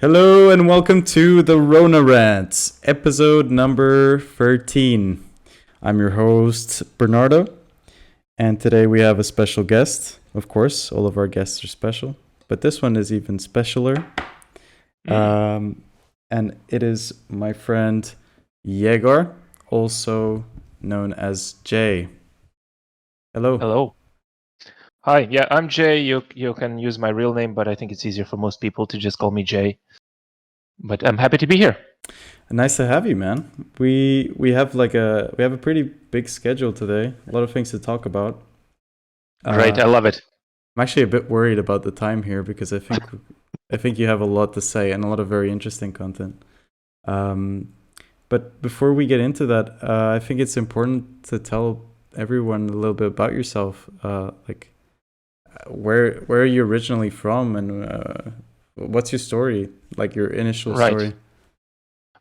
Hello and welcome to the Rona Rants, episode number 13. I'm your host, Bernardo, and today we have a special guest. Of course, all of our guests are special, but this one is even specialer. And it is my friend Yegor, also known as Jay. Hello. Hello. Hi, yeah, I'm Jay. You can use my real name, but I think it's easier for most people to just call me Jay. But I'm happy to be here. Nice to have you, man. We have a pretty big schedule today. A lot of things to talk about. Great, I love it. I'm actually a bit worried about the time here because I think you have a lot to say and a lot of very interesting content. But before we get into that, I think it's important to tell everyone a little bit about yourself. Where are you originally from, and what's your story? Like your initial story.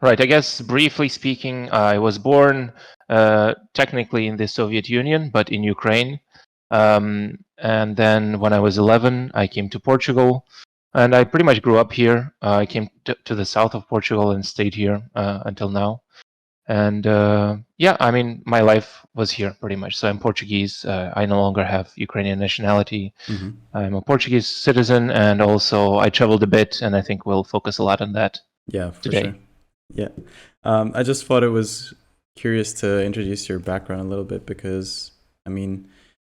Right. I guess briefly speaking, I was born technically in the Soviet Union, but in Ukraine. And then when I was 11, I came to Portugal, and I pretty much grew up here. I came to the south of Portugal and stayed here until now. And yeah, I mean, my life was here pretty much. So I'm Portuguese. I no longer have Ukrainian nationality. Mm-hmm. I'm a Portuguese citizen, and also I traveled a bit, and I think we'll focus a lot on that. Yeah, for today. sure. Yeah. I just thought it was curious to introduce your background a little bit because, I mean,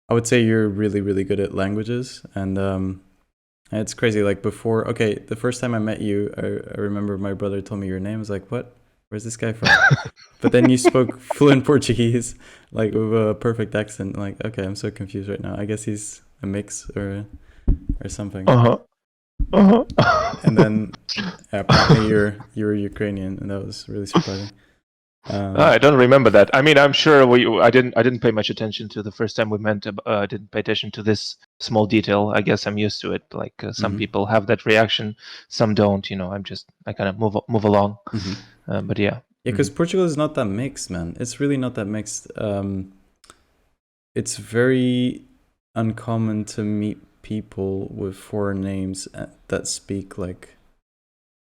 I would say you're really, really good at languages. And it's crazy. Like the first time I met you, I remember my brother told me your name. I was like, what? Where's this guy from? But then you spoke fluent Portuguese, like with a perfect accent. Like, okay, I'm so confused right now. I guess he's a mix or something. And then apparently you were Ukrainian, and that was really surprising. I don't remember that. I mean, I'm sure I didn't pay much attention to the first time we met. I didn't pay attention to this small detail. I guess I'm used to it. Like some people have that reaction, some don't. You know, I kind of move along. But yeah. Yeah, because Portugal is not that mixed, man. It's really not that mixed. It's very uncommon to meet people with foreign names that speak like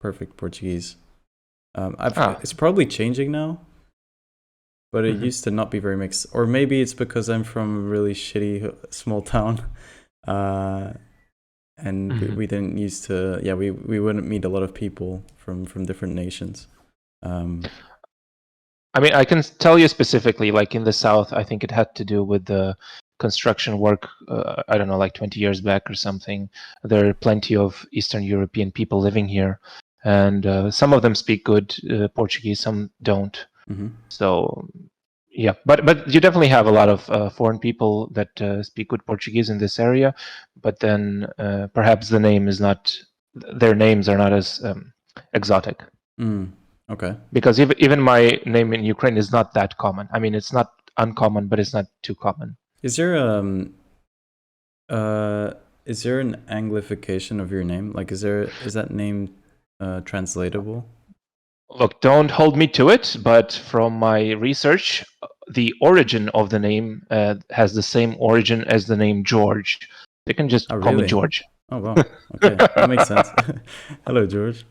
perfect Portuguese. It's probably changing now, but it used to not be very mixed. Or maybe it's because I'm from a really shitty small town, and we didn't used to. Yeah, we wouldn't meet a lot of people from different nations. I mean, I can tell you specifically, like in the South, I think it had to do with the construction work, I don't know, like 20 years back or something. There are plenty of Eastern European people living here, and some of them speak good Portuguese, some don't. So, yeah, but you definitely have a lot of foreign people that speak good Portuguese in this area, but then perhaps their names are not as exotic. Okay. Because even my name in Ukraine is not that common. I mean, it's not uncommon, but it's not too common. Is there an Anglification of your name? Like, is that name translatable? Look, don't hold me to it, but from my research, the origin of the name has the same origin as the name George. You can just call me George. Oh, wow. Okay, that makes sense. Hello, George.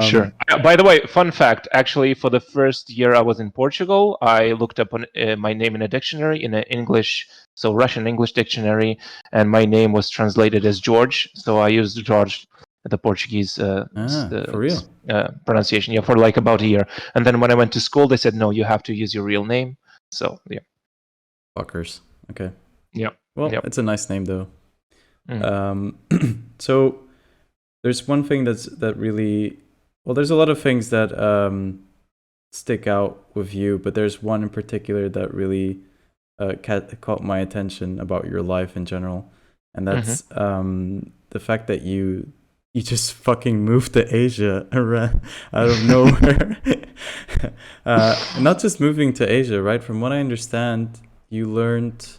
Sure. By the way, fun fact, actually, for the first year I was in Portugal, I looked up my name in a dictionary, in an Russian English dictionary, and my name was translated as George, so I used George, the Portuguese for real? pronunciation, for like about a year. And then when I went to school, they said, no, you have to use your real name. So, yeah. Fuckers. Okay. Yeah. Well, it's a nice name, though. So there's one thing there's a lot of things that stick out with you, but there's one in particular that really caught my attention about your life in general, and that's the fact that you just fucking moved to Asia out of nowhere. Not just moving to Asia, right? From what I understand, you learned,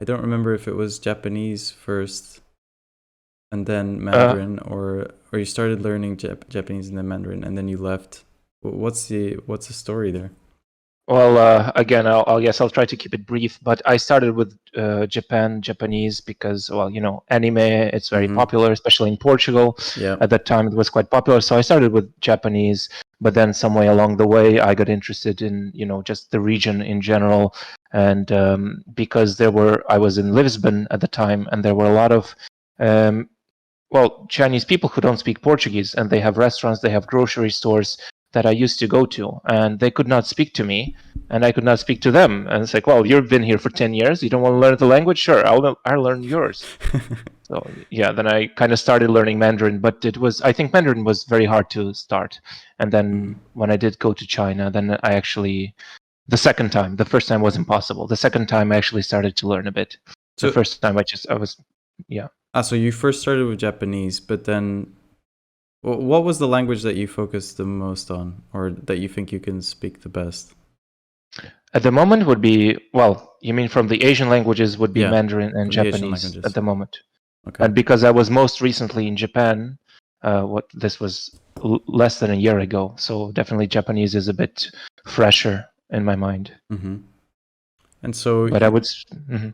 I don't remember if it was Japanese first and then Mandarin, or you started learning Japanese and then Mandarin and then you left. What's the story there? Well, again, I'll guess I'll try to keep it brief. But I started with Japanese, because, well, anime, it's very Mm-hmm. popular, especially in Portugal. Yeah. At that time, it was quite popular. So I started with Japanese, but then some way along the way, I got interested in, just the region in general. And because I was in Lisbon at the time, and there were a lot of um, Chinese people who don't speak Portuguese, and they have restaurants, they have grocery stores that I used to go to, and they could not speak to me, and I could not speak to them. And it's like, well, you've been here for 10 years. You don't want to learn the language? Sure, I'll learn yours. So yeah, then I kind of started learning Mandarin, but I think Mandarin was very hard to start. And then when I did go to China, then I actually, the first time was impossible. The second time I actually started to learn a bit. The So, first time yeah. so you first started with Japanese, but then what was the language that you focused the most on, or that you think you can speak the best? At the moment would be, well, you mean from the Asian languages would be Yeah, Mandarin and from the Asian Japanese at languages. the moment. Okay. And because I was most recently in Japan, this was less than a year ago, so definitely Japanese is a bit fresher in my mind. Mm-hmm. And so, But I would, mhm.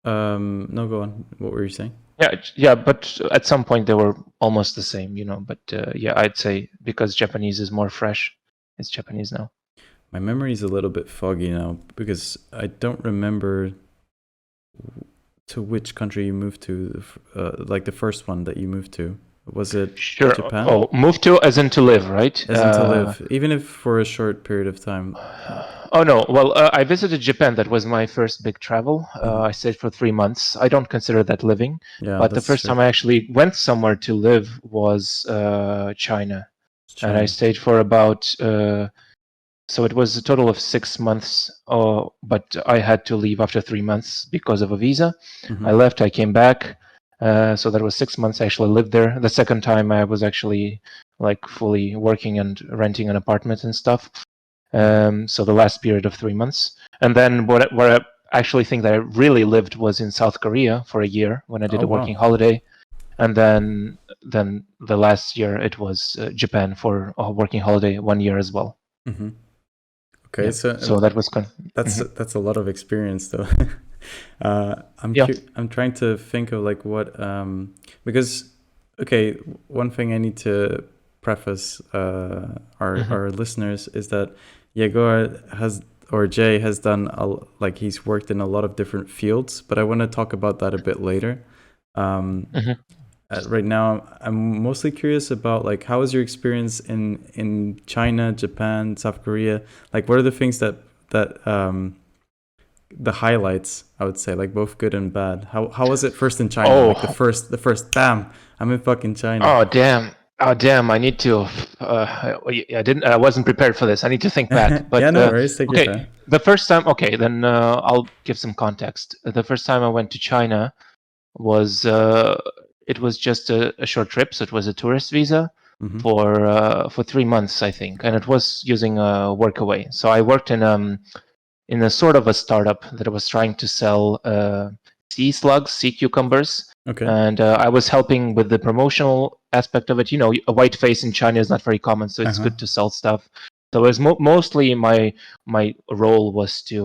no, go on. What were you saying? Yeah, but at some point they were almost the same, But yeah, I'd say because Japanese is more fresh, it's Japanese now. My memory is a little bit foggy now because I don't remember to which country you moved to, like the first one that you moved to. Was it Sure. Japan? Oh, move to as in to live, right? As in to live, even if for a short period of time. Oh no. Well, I visited Japan. That was my first big travel. I stayed for 3 months. I don't consider that living. Yeah, But the that's first true. time I actually went somewhere to live was China, and I China. stayed for about. So it was a total of 6 months. But I had to leave after 3 months because of a visa. I Mm-hmm. left. I came back. So that was 6 months. I actually lived there. The second time I was actually like fully working and renting an apartment and stuff. So the last period of 3 months. And then where I actually think that I really lived was in South Korea for a year when I did Oh a working wow. holiday. And then the last year it was Japan for a working holiday, 1 year as well. Mm-hmm. Okay, Yeah. So that was kind. that's a lot of experience though. Yeah. I'm trying to think of like what because okay, one thing I need to preface our listeners is that Yegor has or Jay has done like he's worked in a lot of different fields, but I want to talk about that a bit later. Um, right now, I'm mostly curious about like how was your experience in China, Japan, South Korea? Like, what are the things that the highlights, I would say, like both good and bad. How was it first in China? Like Oh. the first bam, I'm in fucking China. Oh damn. Oh damn. I need to. I didn't. I wasn't prepared for this. I need to think back. Yeah, But no worries. Take your okay. time. The first time. Okay, then I'll give some context. The first time I went to China was it was just a short trip. So it was a tourist visa Mm-hmm. for 3 months, I think, and it was using a workaway. So I worked in a sort of a startup that was trying to sell sea slugs, sea cucumbers. Okay. And I was helping with the promotional aspect of it. A white face in China is not very common, so it's Uh-huh. good to sell stuff. So it was mostly my role was to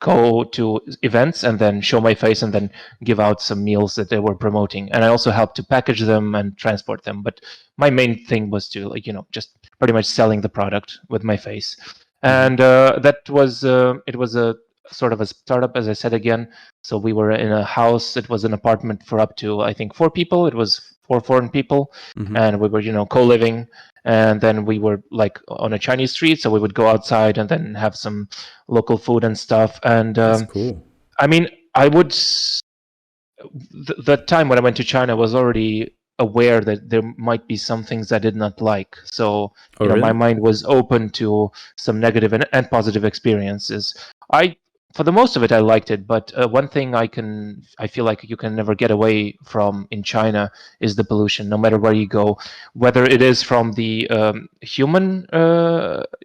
go to events and then show my face and then give out some meals that they were promoting. And I also helped to package them and transport them. But my main thing was to just pretty much selling the product with my face. And that was it was a sort of a startup, as I said again. So we were in a house. It was an apartment for up to, I think, 4 people. It was 4 foreign people, and we were co-living. And then we were like on a Chinese street, so we would go outside and then have some local food and stuff. And That's cool. I mean, I would. The time when I went to China was already aware that there might be some things I did not like. So, Oh, my really? mind was open to some negative and positive experiences. For the most of it, I liked it. But one thing I feel like you can never get away from in China is the pollution. No matter where you go, whether it is from the human,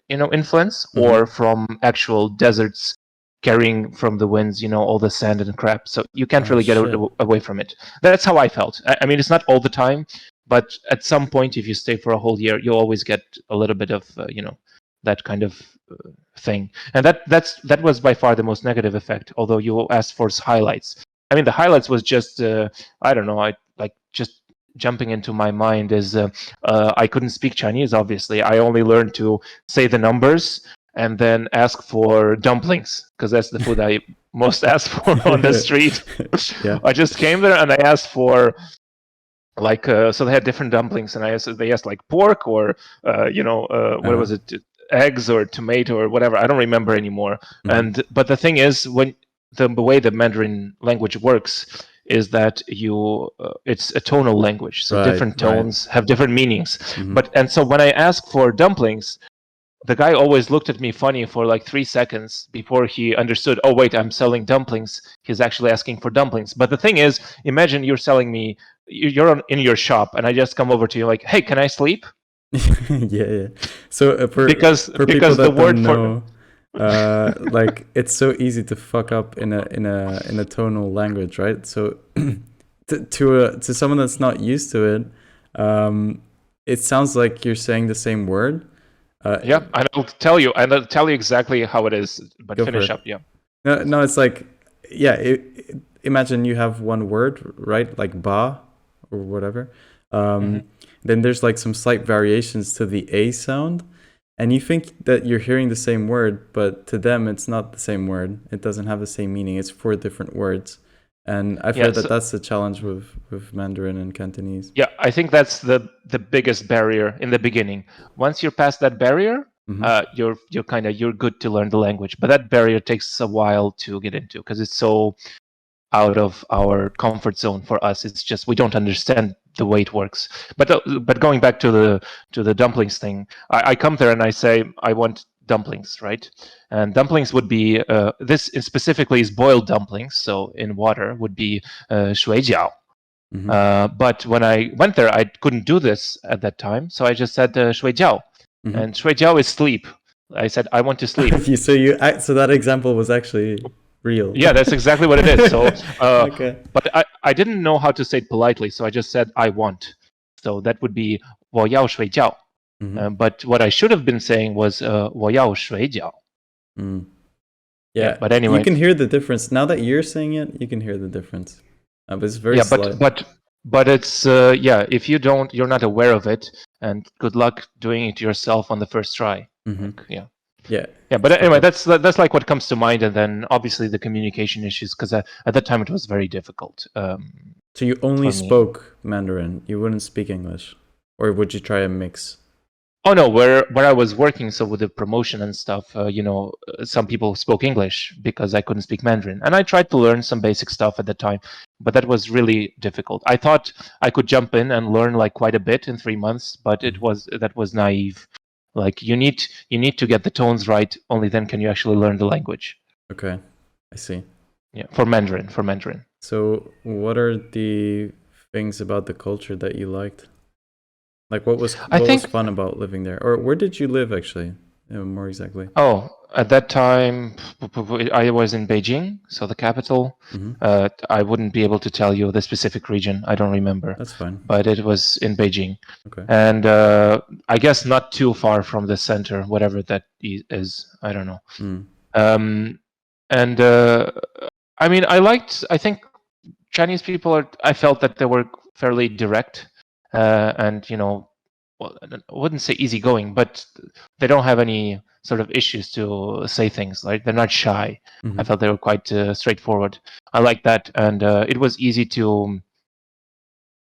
influence, or from actual deserts carrying from the winds, all the sand and crap. So you can't Oh really get shit. away from it. That's how I felt. I mean, it's not all the time, but at some point, if you stay for a whole year, you always get a little bit of, that kind of thing, and that was by far the most negative effect. Although you asked for highlights, I mean the highlights was just I don't know, I like just jumping into my mind is I couldn't speak Chinese. Obviously, I only learned to say the numbers and then ask for dumplings because that's the food I most asked for on the street. Yeah. I just came there and I asked for like so they had different dumplings, and they asked like pork or what was it, eggs or tomato or whatever. I don't remember anymore. But the thing is, when the way the Mandarin language works is that it's a tonal language, so different tones have different meanings. And so when I ask for dumplings, the guy always looked at me funny for like 3 seconds before he understood, oh wait, I'm selling dumplings. He's actually asking for dumplings. But the thing is, imagine you're selling me, you're in your shop, and I just come over to you like, hey, can I sleep? Yeah. So because people that the word don't know, like it's so easy to fuck up in a tonal language, right? So to someone that's not used to it, it sounds like you're saying the same word. Yeah, and I'll tell you exactly how it is, but finish up. Yeah. No, it's like, yeah. Imagine you have one word, right? Like ba or whatever. Then there's like some slight variations to the A sound, and you think that you're hearing the same word, but to them it's not the same word. It doesn't have the same meaning. It's 4 different words. And I've heard that that's the challenge with Mandarin and Cantonese. Yeah, I think that's the biggest barrier in the beginning. Once you're past that barrier, you're good to learn the language. But that barrier takes a while to get into because it's so out of our comfort zone for us. It's just we don't understand the way it works. But going back to the dumplings thing, I come there and I say I want dumplings, right? And dumplings would be this specifically is boiled dumplings, so in water would be shui jiao. But when I went there, I couldn't do this at that time, so I just said shui jiao, and shui jiao is sleep. I said I want to sleep. So that example was actually real. Yeah, that's exactly what it is. So, okay. But I didn't know how to say it politely, so I just said I want. So that would be 我要睡觉. But what I should have been saying was 我要睡觉. Yeah, but anyway, you can hear the difference now that you're saying it. You can hear the difference. But it's very slight. But it's if you're not aware of it, and good luck doing it yourself on the first try. Yeah. But anyway, that's like what comes to mind, and then obviously the communication issues, because at that time it was very difficult. So you only spoke Mandarin. You wouldn't speak English, or would you try a mix? Oh no, where I was working, so with the promotion and stuff, some people spoke English because I couldn't speak Mandarin, and I tried to learn some basic stuff at the time, but that was really difficult. I thought I could jump in and learn like quite a bit in 3 months, but that was naive. Like you need to get the tones right. Only then can you actually learn the language. Okay, I see. Yeah, for Mandarin. So, what are the things about the culture that you liked? Like, what was fun about living there? Or where did you live, actually, more exactly? Oh, at that time, I was in Beijing, so the capital. I wouldn't be able to tell you the specific region. I don't remember. That's fine. But it was in Beijing. Okay. And I guess not too far from the center, whatever that is. I don't know. I mean, I think Chinese people I felt that they were fairly direct. And well, I wouldn't say easygoing, but they don't have any sort of issues to say things. Like they're not shy. I felt they were quite straightforward. I like that, and it was easy to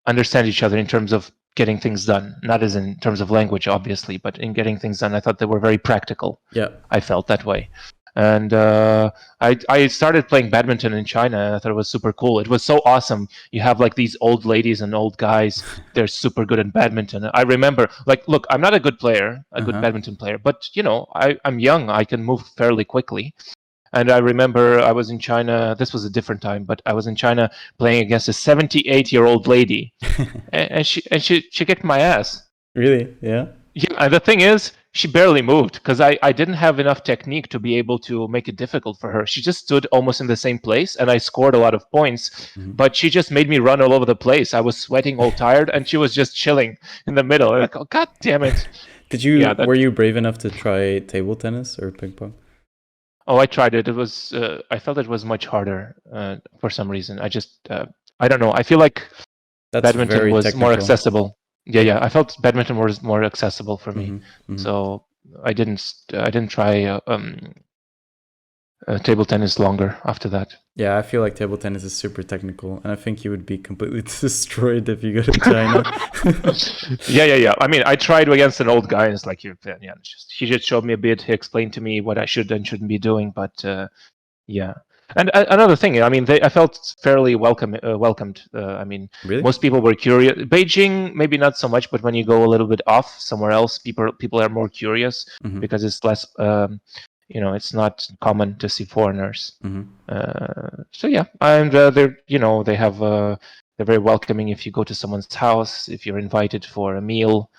understand each other in terms of getting things done. Not as in terms of language, obviously, but in getting things done. I thought they were very practical. Yeah, I felt that way. And I started playing badminton in China, and I thought it was super cool. It was so awesome. You have like these old ladies and old guys. They're super good at badminton. I remember, like, look, I'm not a good player, good badminton player, but I'm young. I can move fairly quickly. And I remember I was in China. This was a different time, but I was in China playing against a 78-year-old lady, and she kicked my ass. Really? Yeah. Yeah, and the thing is, she barely moved because I didn't have enough technique to be able to make it difficult for her. She just stood almost in the same place, and I scored a lot of points, but she just made me run all over the place. I was sweating all tired, and she was just chilling in the middle. Like, oh, God damn it. Were you brave enough to try table tennis or ping pong? Oh, I tried it. It was I felt it was much harder for some reason. I don't know. I feel like That's badminton very was more technical. accessible. Yeah. I felt badminton was more accessible for me. Mm-hmm. So I didn't try table tennis longer after that. Yeah, I feel like table tennis is super technical, and I think you would be completely destroyed if you go to China. Yeah. I mean, I tried against an old guy, and it's like, he just showed me a bit. He explained to me what I should and shouldn't be doing, but yeah. And another thing, I mean, I felt fairly welcomed. I mean, Really? most people were curious. Beijing, maybe not so much, but when you go a little bit off somewhere else, people are more curious Mm-hmm. because it's less. It's not common to see foreigners. Mm-hmm. So yeah, and they have they're very welcoming if you go to someone's house, if you're invited for a meal.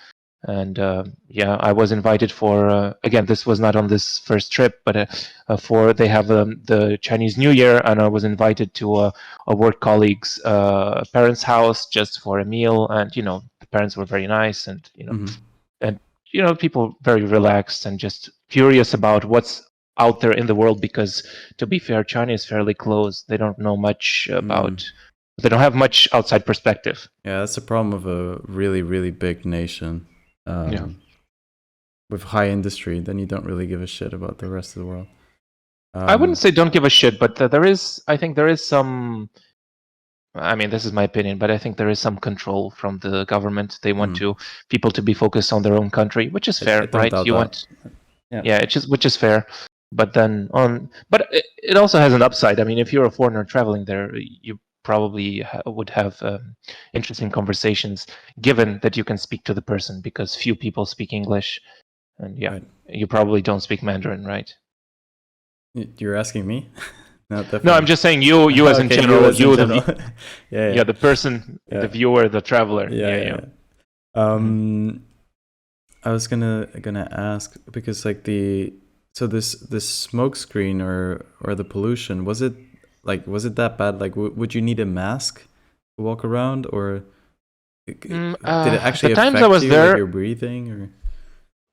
And I was invited for again. This was not on this first trip, but for they have the Chinese New Year, and I was invited to a work colleague's parents' house just for a meal. And the parents were very nice, and people very relaxed and just curious about what's out there in the world. Because to be fair, China is fairly closed. They don't know much about. They don't have much outside perspective. Yeah, that's the problem of a really, really big nation. With high industry, then you don't really give a shit about the rest of the world. I wouldn't say don't give a shit, but I think there is some. I mean, this is my opinion, but I think there is some control from the government. They want people to be focused on their own country, which is fair, right? Which is fair. But then but it also has an upside. I mean, if you're a foreigner traveling there, you probably would have interesting conversations, given that you can speak to the person, because few people speak English. And you probably don't speak Mandarin, right? You're asking me? No, I'm just saying you as in general. The person, the viewer, the traveler. I was gonna ask, because like this smoke screen or the pollution, was it that bad? Like, would you need a mask to walk around, or did it actually affect you, like your breathing, or?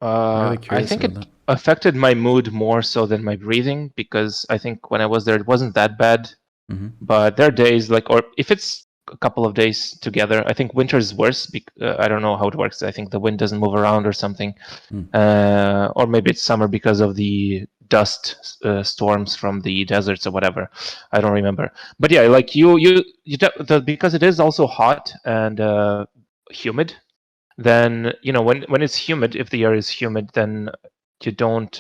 I think it affected my mood more so than my breathing, because I think when I was there, it wasn't that bad. But there are days or if it's a couple of days together, I think winter is worse. I don't know how it works. I think the wind doesn't move around or something. Or maybe it's summer because of the dust storms from the deserts or whatever. I don't remember. But yeah, like because it is also hot and humid. Then when it's humid, if the air is humid, then you don't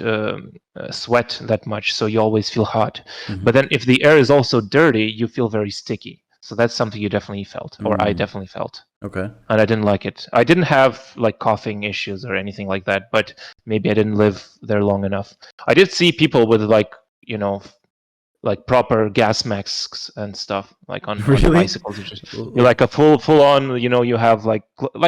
sweat that much, so you always feel hot. But then if the air is also dirty, you feel very sticky. So that's something you definitely felt, or I definitely felt. Okay. And I didn't like it. I didn't have like coughing issues or anything like that, but maybe I didn't live there long enough. I did see people with like proper gas masks and stuff, like on bicycles. You're like a full on, you have like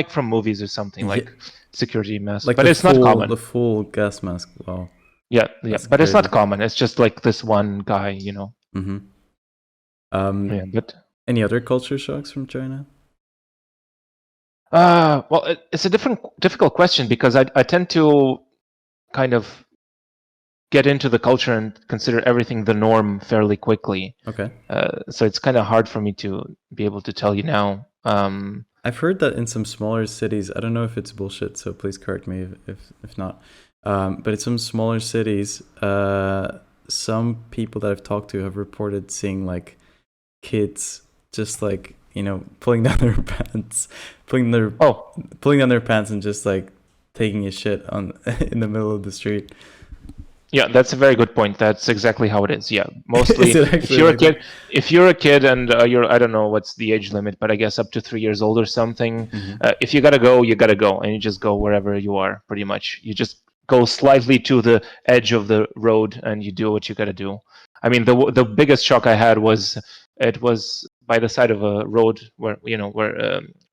from movies or something, like security mask. Like, but it's not common. The full gas mask. Wow. Yeah, but it's not common. It's just like this one guy, But any other culture shocks from China? Well, it's a difficult question, because I tend to kind of get into the culture and consider everything the norm fairly quickly. Okay. So it's kind of hard for me to be able to tell you now. I've heard that in some smaller cities, I don't know if it's bullshit, so please correct me if not. But in some smaller cities, some people that I've talked to have reported seeing like kids just like, pulling down their pants, pulling down their pants and just like taking a shit in the middle of the street. Yeah, that's a very good point. That's exactly how it is. Yeah, mostly if you're a kid and you're, I don't know what's the age limit, but I guess up to 3 years old or something. If you gotta go, you gotta go, and you just go wherever you are. Pretty much, you just go slightly to the edge of the road and you do what you gotta do. I mean, the biggest shock I had was it was by the side of a road where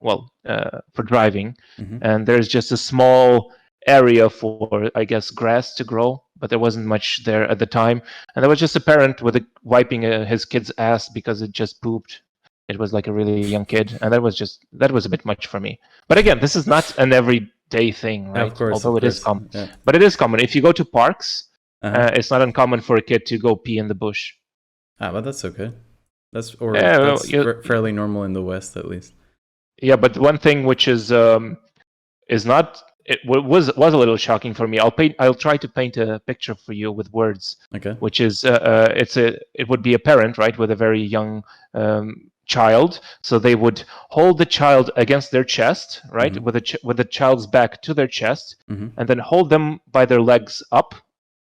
for driving, and there's just a small area for, I guess, grass to grow, but there wasn't much there at the time. And there was just a parent wiping his kid's ass because it just pooped. It was like a really young kid, and that was a bit much for me. But again, this is not an everyday day thing, Yeah, right? of course, Although of it is course. common, Yeah. but it is common. If you go to parks, Uh-huh. it's not uncommon for a kid to go pee in the bush. But that's okay. That's Yeah, well, fairly normal in the West, at least. yeah, but one thing which is not, was a little shocking for me. I'll try to paint a picture for you with words. Okay. Which is it would be a parent, right, with a very young child. So they would hold the child against their chest, right, with the child's back to their chest, and then hold them by their legs up,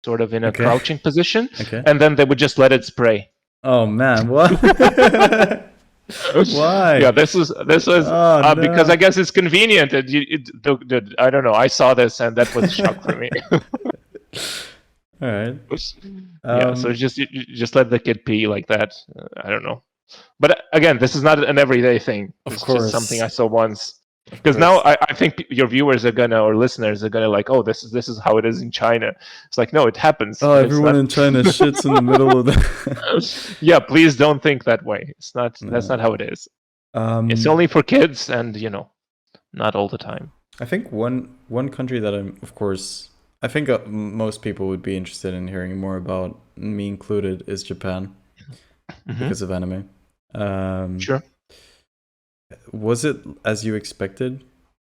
sort of in a crouching position, Okay. and then they would just let it spray. Oh man, what? Why? Yeah, this was no. because I guess it's convenient. I don't know. I saw this and that was a shock for me. All right. Yeah, so just let the kid pee like that. I don't know, but again, this is not an everyday thing. It's just something I saw once. Because now I think your viewers are gonna, or listeners are gonna, like, oh, this is how it is in China. It's like, no, it happens. Oh, everyone in China shits in the middle of the. Yeah, please don't think that way. It's not. No. That's not how it is. It's only for kids, and not all the time. I think one country that I'm, of course, I think most people would be interested in hearing more about, me included, is Japan, because of anime. Sure. Was it as you expected?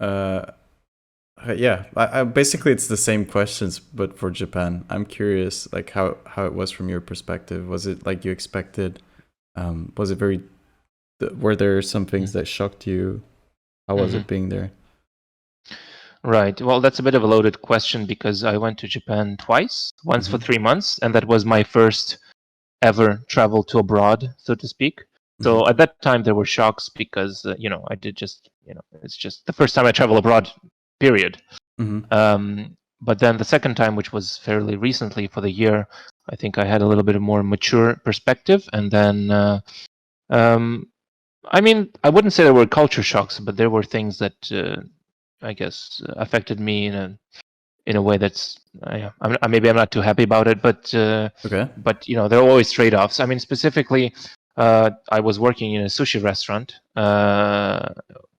Yeah, I basically it's the same questions, but for Japan. I'm curious, like how it was from your perspective. Was it like you expected? Was it very? Were there some things that shocked you? How was it being there? Right. Well, that's a bit of a loaded question because I went to Japan twice. Once for 3 months, and that was my first ever travel to abroad, so to speak. So at that time there were shocks because I did just it's just the first time I travel abroad, period. But then the second time, which was fairly recently for the year, I think I had a little bit of more mature perspective, and then I mean, I wouldn't say there were culture shocks, but there were things that I guess affected me in a way that's maybe I'm not too happy about it, but okay. But there are always trade-offs. I mean, specifically, I was working in a sushi restaurant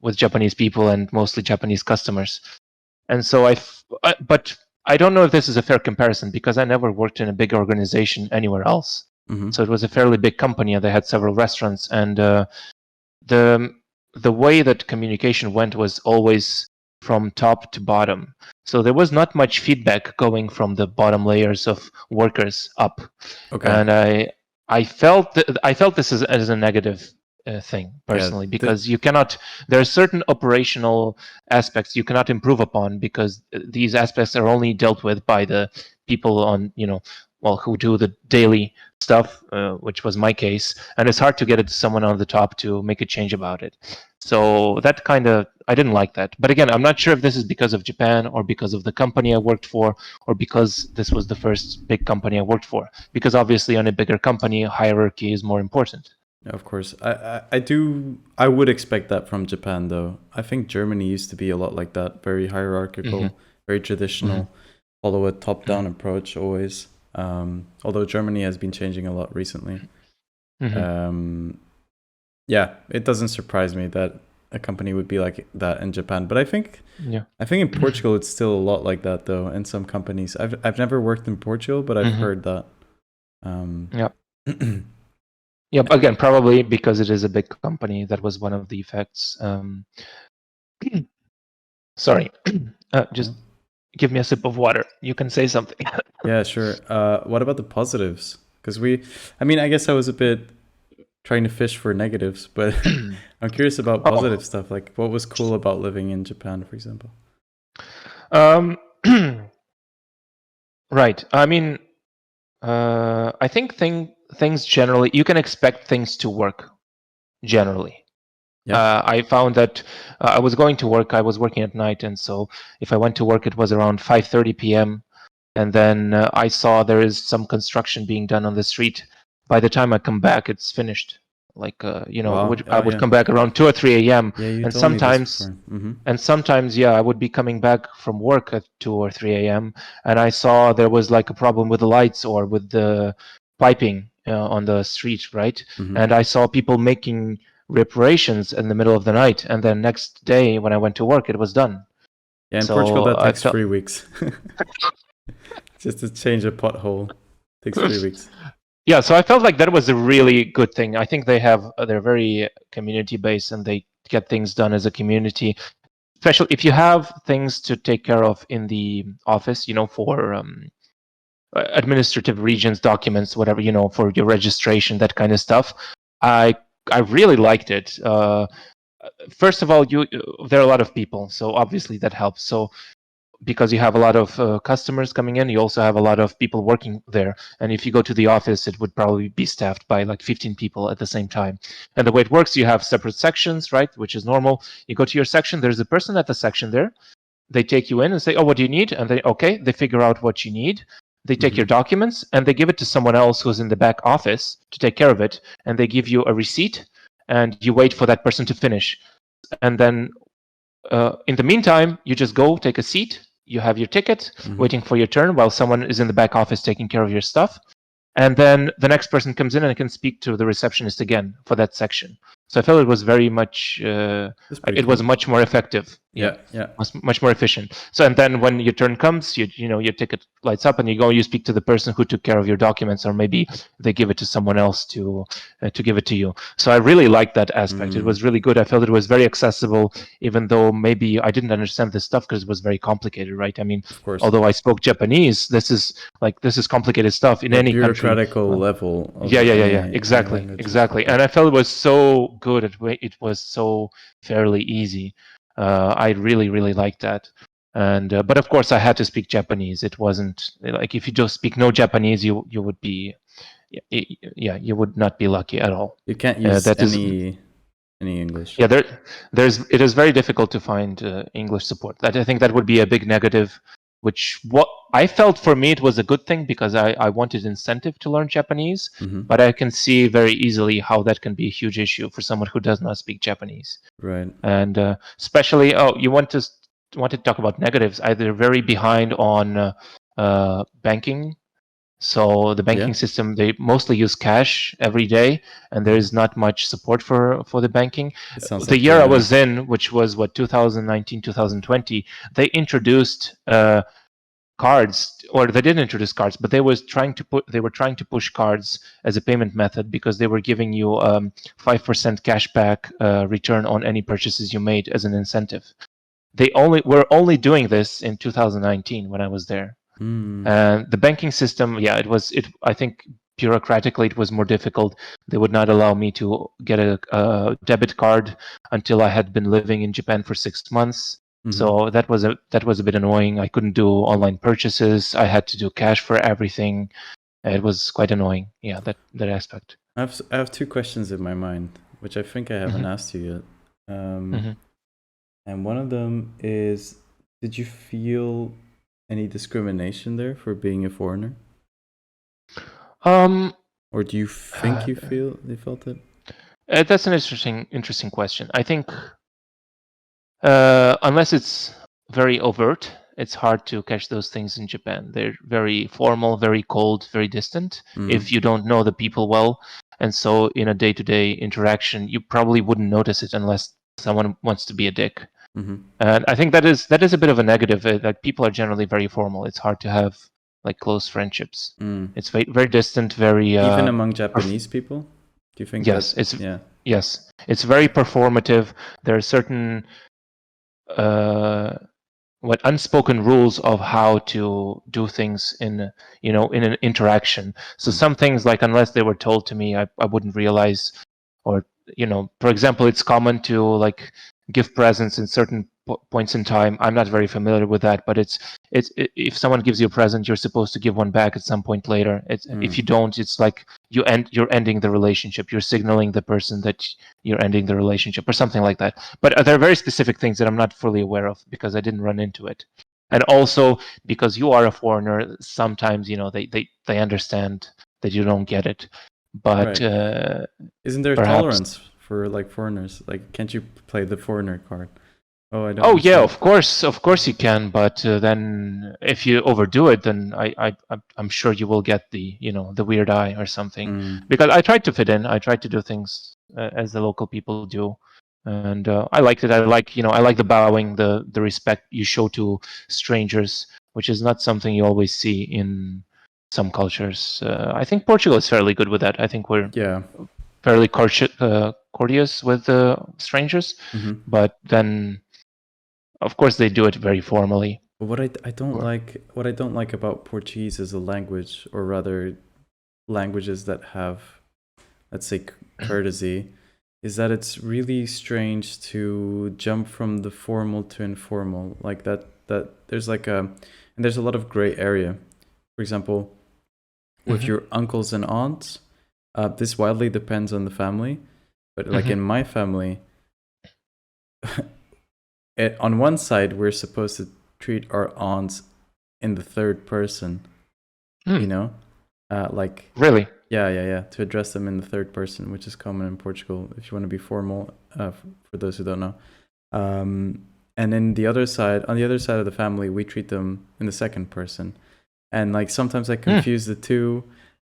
with Japanese people and mostly Japanese customers, and so but I don't know if this is a fair comparison because I never worked in a big organization anywhere else. So it was a fairly big company, and they had several restaurants, and the way that communication went was always from top to bottom. So there was not much feedback going from the bottom layers of workers up. Okay. And I felt this as a negative thing personally, because you cannot. There are certain operational aspects you cannot improve upon because these aspects are only dealt with by the people on who do the daily stuff, which was my case, and it's hard to get it to someone on the top to make a change about it. So that I didn't like that. But again, I'm not sure if this is because of Japan or because of the company I worked for, or because this was the first big company I worked for. Because obviously, on a bigger company, hierarchy is more important. Yeah, of course. I would expect that from Japan, though. I think Germany used to be a lot like that, very hierarchical, very traditional, follow a top-down approach always. Although Germany has been changing a lot recently. Yeah, it doesn't surprise me that a company would be like that in Japan. But I think in Portugal it's still a lot like that, though. In some companies, I've never worked in Portugal, but I've heard that. Yeah, again, probably because it is a big company. That was one of the effects. Sorry, just give me a sip of water. You can say something. Yeah, sure. What about the positives? Because I guess I was a bit trying to fish for negatives, but I'm curious about positive stuff. Like, what was cool about living in Japan, for example? Right. I mean, I think things generally, you can expect things to work generally. Yeah. I found that I was going to work. I was working at night, and so if I went to work, it was around 5:30 p.m. And then I saw there is some construction being done on the street. By the time I come back, it's finished. Like I would come back around 2 or 3 a.m. Yeah, you and told me this sometimes before. and sometimes I would be coming back from work at 2 or 3 a.m. and I saw there was like a problem with the lights or with the piping on the street, right? And I saw people making reparations in the middle of the night, and then next day when I went to work, it was done. Yeah, in Portugal So that I takes felt 3 weeks. Just to change a pothole takes 3 weeks. yeah, so I felt like that was a really good thing. I think they're very community based and they get things done as a community. Especially if you have things to take care of in the office, for administrative regions, documents, whatever, for your registration, that kind of stuff. I really liked it. First of all, there are a lot of people, so obviously that helps. So because you have a lot of customers coming in, you also have a lot of people working there. And if you go to the office, it would probably be staffed by like 15 people at the same time. And the way it works, you have separate sections, right? Which is normal. You go to your section, there's a person at the section there. They take you in and say, oh, what do you need? And they figure out what you need. They take your documents and they give it to someone else who's in the back office to take care of it. And they give you a receipt and you wait for that person to finish. And then in the meantime, you just go take a seat. You have your ticket, waiting for your turn while someone is in the back office taking care of your stuff. And then the next person comes in and can speak to the receptionist again for that section. So I felt it was very much, it was much more effective. Yeah. Much more efficient. So, and then when your turn comes, your ticket lights up and you speak to the person who took care of your documents, or maybe they give it to someone else to give it to you. So I really liked that aspect. It was really good. I felt it was very accessible, even though maybe I didn't understand this stuff because it was very complicated, right? I mean, Of course. although I spoke Japanese, this is complicated stuff in any country. Bureaucratical level. Yeah. Exactly. And I felt it was so good. It was so fairly easy. I really, really liked that. And but of course, I had to speak Japanese. It wasn't like if you just speak no Japanese, you would be, you would not be lucky at all. You can't use any English. Yeah, it is very difficult to find English support. I think that would be a big negative. Which what I felt for me, it was a good thing because I wanted incentive to learn Japanese, but I can see very easily how that can be a huge issue for someone who does not speak Japanese. Right. And especially, you want to talk about negatives. They're very behind on banking. So the banking system, they mostly use cash every day, and there is not much support for the banking. The year I was in, which was 2019, 2020, they introduced cards, or they didn't introduce cards, but they were trying to push cards as a payment method because they were giving you 5% cashback return on any purchases you made as an incentive. They were only doing this in 2019 when I was there. And the banking system, I think bureaucratically it was more difficult. They would not allow me to get a debit card until I had been living in Japan for 6 months. So that was a bit annoying. I couldn't do online purchases. I had to do cash for everything. It was quite annoying. Yeah, that aspect. I have two questions in my mind, which I think I haven't asked you yet. And one of them is, did you feel any discrimination there for being a foreigner? Or do you think you felt it? That's an interesting question. I think unless it's very overt, it's hard to catch those things in Japan. They're very formal, very cold, very distant. If you don't know the people well, and so in a day-to-day interaction, you probably wouldn't notice it unless someone wants to be a dick. And I think that is a bit of a negative. That people are generally very formal. It's hard to have like close friendships. It's very, very distant. Very even among Japanese people. Do you think? Yes, yes, it's very performative. There are certain unspoken rules of how to do things in an interaction. So some things, like, unless they were told to me, I wouldn't realize. Or for example, it's common to like give presents in certain points in time. I'm not very familiar with that, but it's if someone gives you a present, you're supposed to give one back at some point later. If you don't, it's like you're ending the relationship. You're signaling the person that you're ending the relationship or something like that. But there are very specific things that I'm not fully aware of because I didn't run into it. And also because you are a foreigner, sometimes they understand that you don't get it. But isn't there tolerance for like foreigners? Like, can't you play the foreigner card? Oh, I don't. Oh yeah, of course you can. But then if you overdo it, then I'm sure you will get the the weird eye or something. Because I tried to fit in. I tried to do things as the local people do. and I liked it. I like the bowing, the respect you show to strangers, which is not something you always see in some cultures. I think Portugal is fairly good with that. I think we're Yeah. fairly courteous with strangers, but then of course they do it very formally. But what I don't like about Portuguese as a language, or rather languages that have, let's say, courtesy, is that it's really strange to jump from the formal to informal. Like that there's like and there's a lot of gray area. For example, with your uncles and aunts, this wildly depends on the family. But like in my family, on one side we're supposed to treat our aunts in the third person, you know, like really, yeah, to address them in the third person, which is common in Portugal if you want to be formal. For those who don't know, and then on the other side of the family, we treat them in the second person, and like sometimes I confuse the two,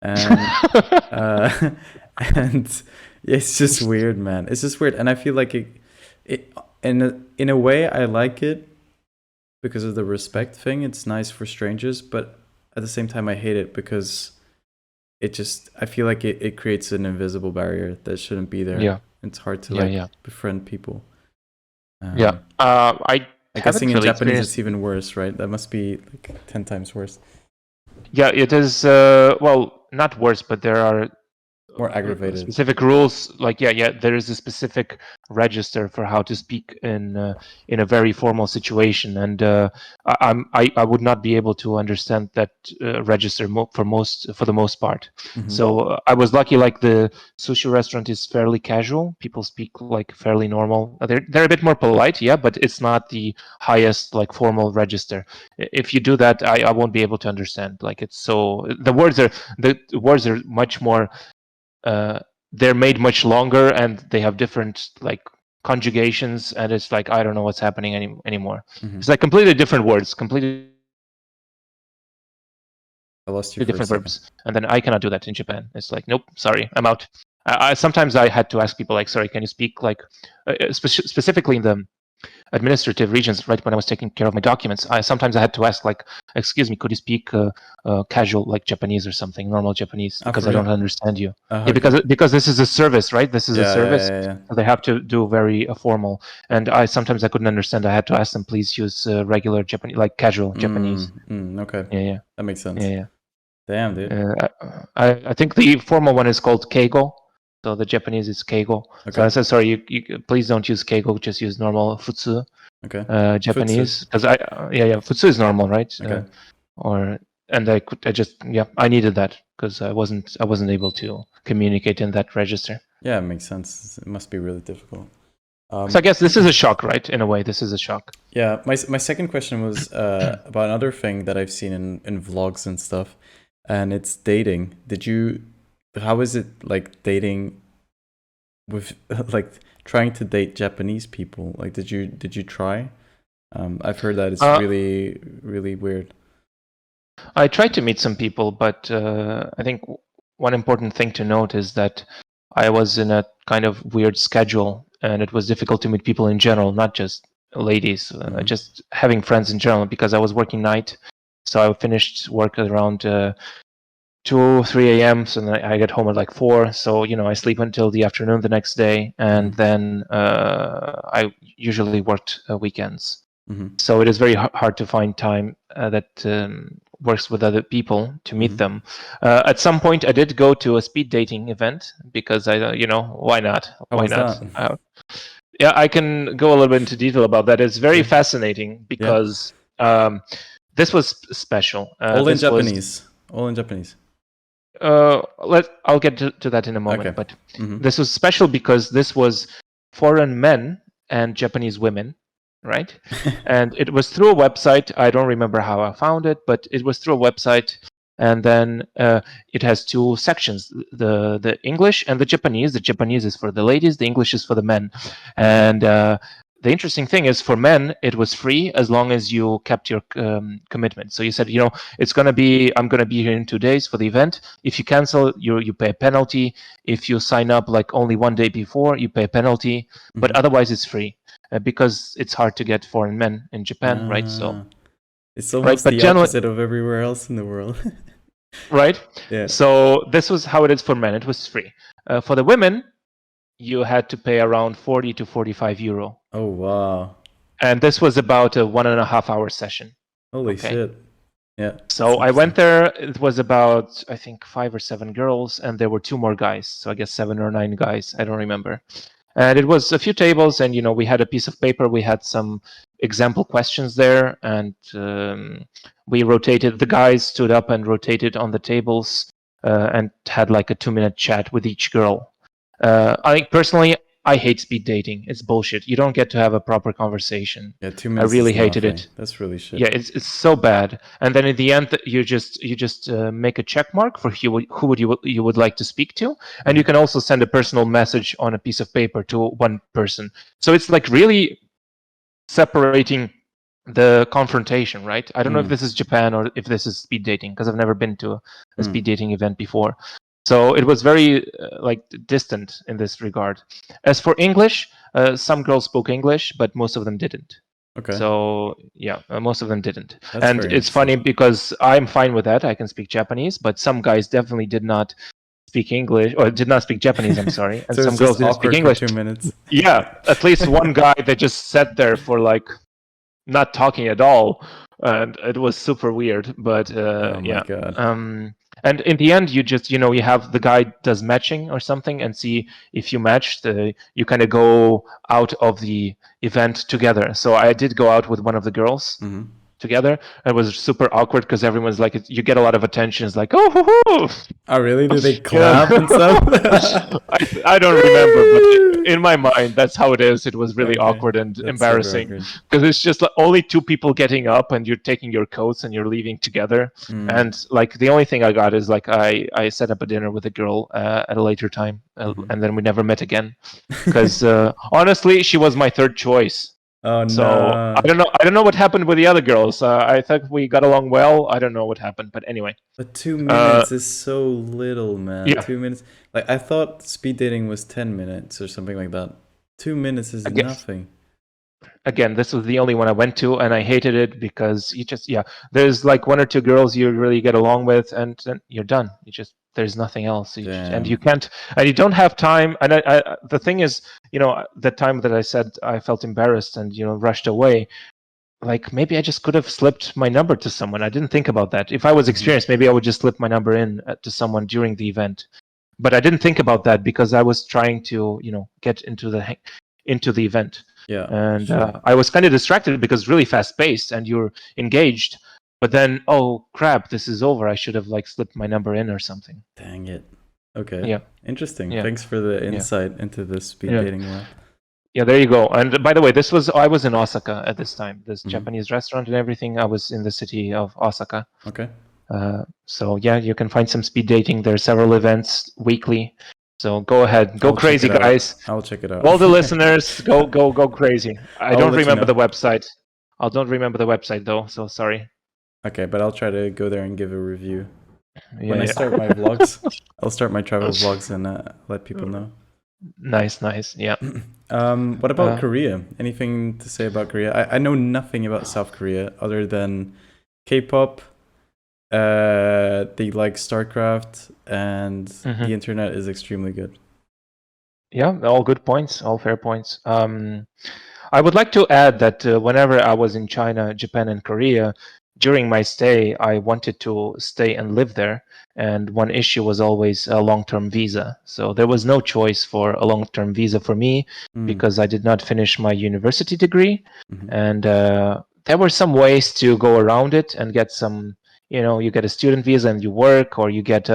and and it's just weird, man. It's just weird, and I feel like it in a way I like it because of the respect thing. It's nice for strangers, but at the same time I hate it because I feel like it creates an invisible barrier that shouldn't be there. Yeah. It's hard to befriend people. I guessing in really Japanese it's even worse, right? That must be like 10 times worse. Yeah, it is. Well, not worse, but there are more aggravated specific rules. Like there is a specific register for how to speak in a very formal situation, and I would not be able to understand that register for the most part. So I was lucky. Like the sushi restaurant is fairly casual. People speak like fairly normal. They're a bit more polite, but it's not the highest like formal register. If you do that, I won't be able to understand. Like it's so the words are much more. They're made much longer, and they have different like conjugations, and it's like I don't know what's happening anymore. It's like completely different words, completely I lost you different verbs, and then I cannot do that in Japan. It's like nope, sorry, I'm out. Sometimes I had to ask people like, sorry, can you speak like specifically in the administrative regions, right when I was taking care of my documents, sometimes I had to ask like, excuse me, could you speak casual like Japanese or something, normal Japanese, because I don't understand you. Because this is a service, right? This is a service. So they have to do very formal, and sometimes I couldn't understand. I had to ask them, please use regular Japanese, like casual Japanese. Okay. Yeah, that makes sense. Yeah. Damn, dude. I think the formal one is called keigo. So the Japanese is keigo. Okay. So I said, sorry, you please don't use keigo, just use normal futsu. Okay. Japanese, because futsu is normal, right? Okay. I needed that because I wasn't able to communicate in that register. Yeah, it makes sense. It must be really difficult. So I guess this is a shock, right? In a way, this is a shock. Yeah, my second question was about another thing that I've seen in vlogs and stuff, and it's dating. How is it like dating with like trying to date Japanese people? Like, did you try? I've heard that it's really, really weird. I tried to meet some people, but I think one important thing to note is that I was in a kind of weird schedule, and it was difficult to meet people in general, not just ladies, just having friends in general, because I was working night. So I finished work at around 2 or 3 a.m. So then I get home at like 4. So, I sleep until the afternoon the next day. And then I usually worked weekends. So it is very hard to find time that works with other people to meet them. At some point, I did go to a speed dating event because why not? Why not? I can go a little bit into detail about that. It's very fascinating because this was special. All in Japanese. I'll get to that in a moment. Okay. But this was special because this was foreign men and Japanese women, right? And it was through a website. I don't remember how I found it, but it was through a website. And then it has 2 sections: the English and the Japanese. The Japanese is for the ladies. The English is for the men. And the interesting thing is, for men, it was free as long as you kept your commitment. So you said, I'm going to be here in 2 days for the event. If you cancel, you pay a penalty. If you sign up like only 1 day before, you pay a penalty. But otherwise, it's free because it's hard to get foreign men in Japan, right? So it's right, almost but the generally, opposite of everywhere else in the world. right? Yeah. So this was how it is for men. It was free. For the women, you had to pay around 40 to 45 euro. Oh wow. And this was about a 1.5 hour session. Holy shit. Yeah. So I went there. It was about, I think, 5 or 7 girls, and there were 2 more guys. So I guess 7 or 9 guys. I don't remember. And it was a few tables, and we had a piece of paper. We had some example questions there, and we rotated. The guys stood up and rotated on the tables and had like a 2-minute chat with each girl. I think personally, I hate speed dating. It's bullshit. You don't get to have a proper conversation. Yeah, 2 minutes. I really is hated nothing. it. That's really shit. Yeah, it's so bad. And then in the end, you just make a check mark for who you would like to speak to, and you can also send a personal message on a piece of paper to one person. So it's like really separating the confrontation, right? I don't know if this is Japan or if this is speed dating, because I've never been to a speed dating event before. So it was very distant in this regard. As for English, some girls spoke English, but most of them didn't. Okay. So yeah, most of them didn't. That's and it's funny because I'm fine with that. I can speak Japanese, but some guys definitely did not speak English, or did not speak Japanese, I'm sorry. And So some it's girls just didn't speak awkward English. for 2 minutes. Yeah, at least one guy that just sat there for like not talking at all, and it was super weird. But Oh my God. and in the end, you just you have the guy does matching or something, and see if you match. You kind of go out of the event together. So I did go out with one of the girls together. It was super awkward because everyone's like, you get a lot of attention. It's like, oh, hoo-hoo! Oh really? Did they clap and stuff? I don't remember, but in my mind, that's how it is. It was really awkward and embarrassing because it's just like only 2 people getting up, and you're taking your coats and you're leaving together. And like the only thing I got is like I set up a dinner with a girl at a later time, and then we never met again because honestly, she was my third choice. Oh So no. I don't know what happened with the other girls. I thought we got along well. I don't know what happened, but anyway. But 2 minutes is so little, man. Yeah. 2 minutes. Like I thought speed dating was 10 minutes or something like that. 2 minutes is nothing. Again, this was the only one I went to, and I hated it because there's like 1 or 2 girls you really get along with, and then you're done. There's nothing else, and you can't, and you don't have time. And the thing is, the time that I said I felt embarrassed and rushed away, like maybe I just could have slipped my number to someone. I didn't think about that. If I was experienced, maybe I would just slip my number in to someone during the event. But I didn't think about that because I was trying to get into the event. Yeah. And I was kind of distracted because it's really fast paced and you're engaged. But then, oh crap, this is over. I should have like slipped my number in or something. Dang it. Okay. Yeah. Interesting. Yeah. Thanks for the insight into the speed dating world. Yeah, there you go. And by the way, I was in Osaka at this time. This Japanese restaurant and everything. I was in the city of Osaka. Okay. So yeah, you can find some speed dating. There are several events weekly. So go ahead, go crazy, guys. I'll check it out. All the listeners, go crazy. I don't remember the website. I don't remember the website though, so sorry. Okay, but I'll try to go there and give a review. When I start my vlogs, I'll start my travel vlogs and let people know. Nice, yeah. What about Korea? Anything to say about Korea? I know nothing about South Korea other than K-pop. They like StarCraft, and the internet is extremely good. Yeah, all good points, all fair points. I would like to add that whenever I was in China, Japan, and Korea, during my stay, I wanted to stay and live there. And one issue was always a long-term visa. So there was no choice for a long-term visa for me because I did not finish my university degree. And there were some ways to go around it and get some, you get a student visa and you work, or you get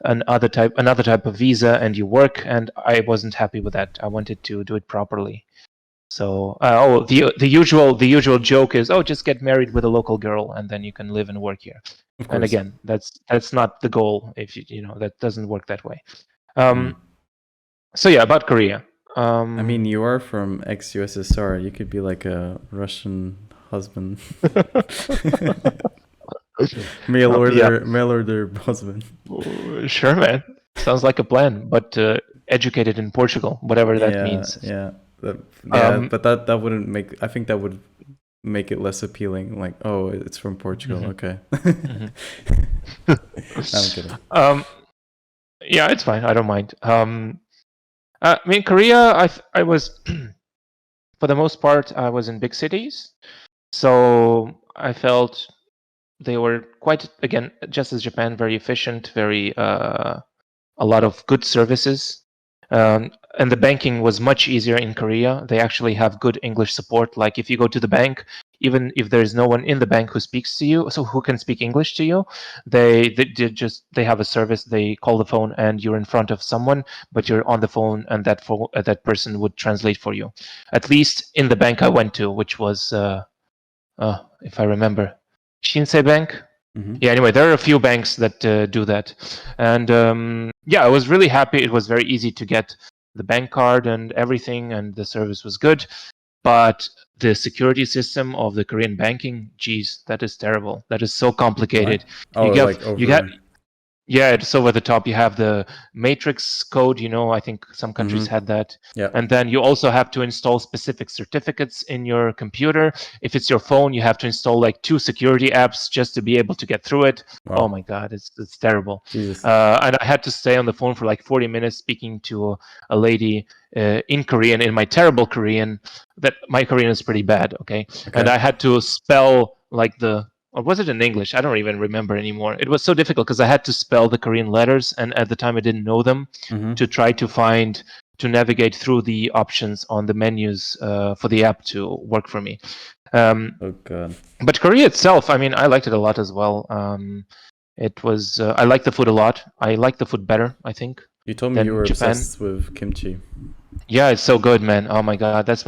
another type of visa and you work. And I wasn't happy with that. I wanted to do it properly. So, the usual joke is, just get married with a local girl and then you can live and work here. And again, that's not the goal. If that doesn't work that way. So yeah, about Korea. I mean, you are from ex-USSR. You could be like a Russian husband. Yeah, Mail order husband. sure, man. Sounds like a plan, but educated in Portugal, whatever that Yeah, means. yeah. Um, But that wouldn't make, I think that would make it less appealing. Like, oh, it's from Portugal. mhm, Okay. mhm. I'm kidding. Yeah, it's fine. I don't mind. I mean, Korea, I was, for the most part, I was in big cities. So I felt they were quite, again, just as Japan, very efficient, very, a lot of good services. And the banking was much easier in Korea. They actually have good English support. Like if you go to the bank, even if there's no one in the bank who speaks to you, so who can speak English to you, they have a service. They call the phone and you're in front of someone, but you're on the phone, and that person would translate for you. At least in the bank I went to, which was if I remember, Shinsei Bank. Mm-hmm. Yeah, anyway, there are a few banks that do that. And yeah, I was really happy. It was very easy to get the bank card and everything, and the service was good. But the security system of the Korean banking, geez, that is terrible. That is so Why? complicated. Oh, like You get over. Yeah, it's over the top. You have the matrix code, I think some countries Mm-hmm. had that. Yeah. And then you also have to install specific certificates in your computer. If it's your phone, you have to install like 2 security apps just to be able to get through it. Oh Wow. my God, it's terrible. Jesus. And I had to stay on the phone for like 40 minutes speaking to a lady in Korean, in my terrible Korean. That my Korean is pretty bad, okay? And Okay. I had to spell like or was it in English? I don't even remember anymore. It was so difficult because I had to spell the Korean letters, and at the time I didn't know them, Mm-hmm. to try to navigate through the options on the menus for the app to work for me. Oh God. But Korea itself, I mean, I liked it a lot as well. It was I like the food a lot. I like the food better, I think, You told me you than were Japan. obsessed with kimchi. Yeah, it's so good, man. Oh my God, that's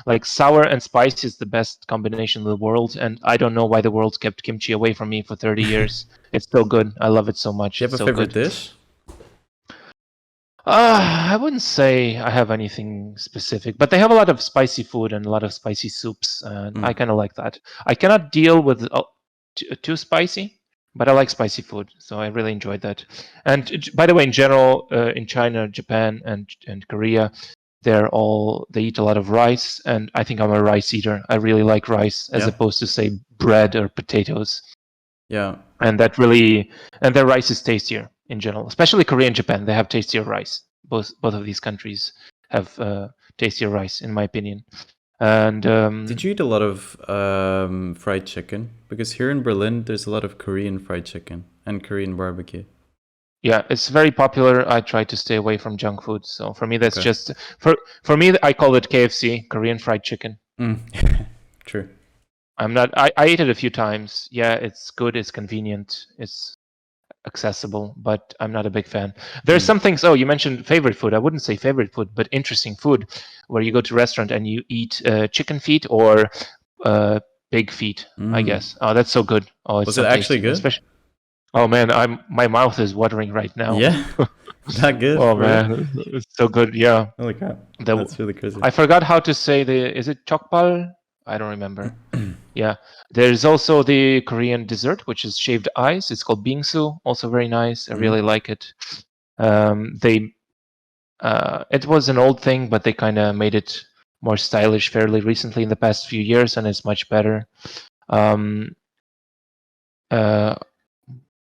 like sour and spicy is the best combination in the world, and I don't know why the world's kept kimchi away from me for 30 years. It's so good. I love it so much. Do you It's have a so favorite good. dish? I wouldn't say I have anything specific, but they have a lot of spicy food and a lot of spicy soups, and I kind of like that. I cannot deal with too spicy, but I like spicy food, so I really enjoyed that. And by the way, in general, in China, Japan, and Korea, they eat a lot of rice, and I think I'm a rice eater. I really like rice as Yeah. opposed to say bread or potatoes, Yeah. and their rice is tastier in general, especially Korea and Japan. They have tastier rice. Both of these countries have tastier rice, in my opinion. And Did you eat a lot of fried chicken? Because here in Berlin, there's a lot of Korean fried chicken and Korean barbecue. yeah, it's very popular. I try to stay away from junk food. So for me, that's Okay. just for me. I call it KFC, Korean fried chicken. True. I'm not. I ate it a few times. Yeah, it's good. It's convenient. It's accessible, but I'm not a big fan. There's some things. Oh, you mentioned favorite food. I wouldn't say favorite food, but interesting food, where you go to a restaurant and you eat chicken feet or pig feet. I guess. Oh, that's so good. Oh, it's Was so it actually tasty. good? Especially. Oh man, my mouth is watering right now. Yeah. That good, Oh bro? man, it's so good. Yeah. Holy crap. The, That's really crazy. I forgot how to say is it chokbal? I don't remember. Yeah. There's also the Korean dessert, which is shaved ice. It's called bingsu, also very nice. I really like it. It was an old thing, but they kind of made it more stylish fairly recently in the past few years, and it's much better.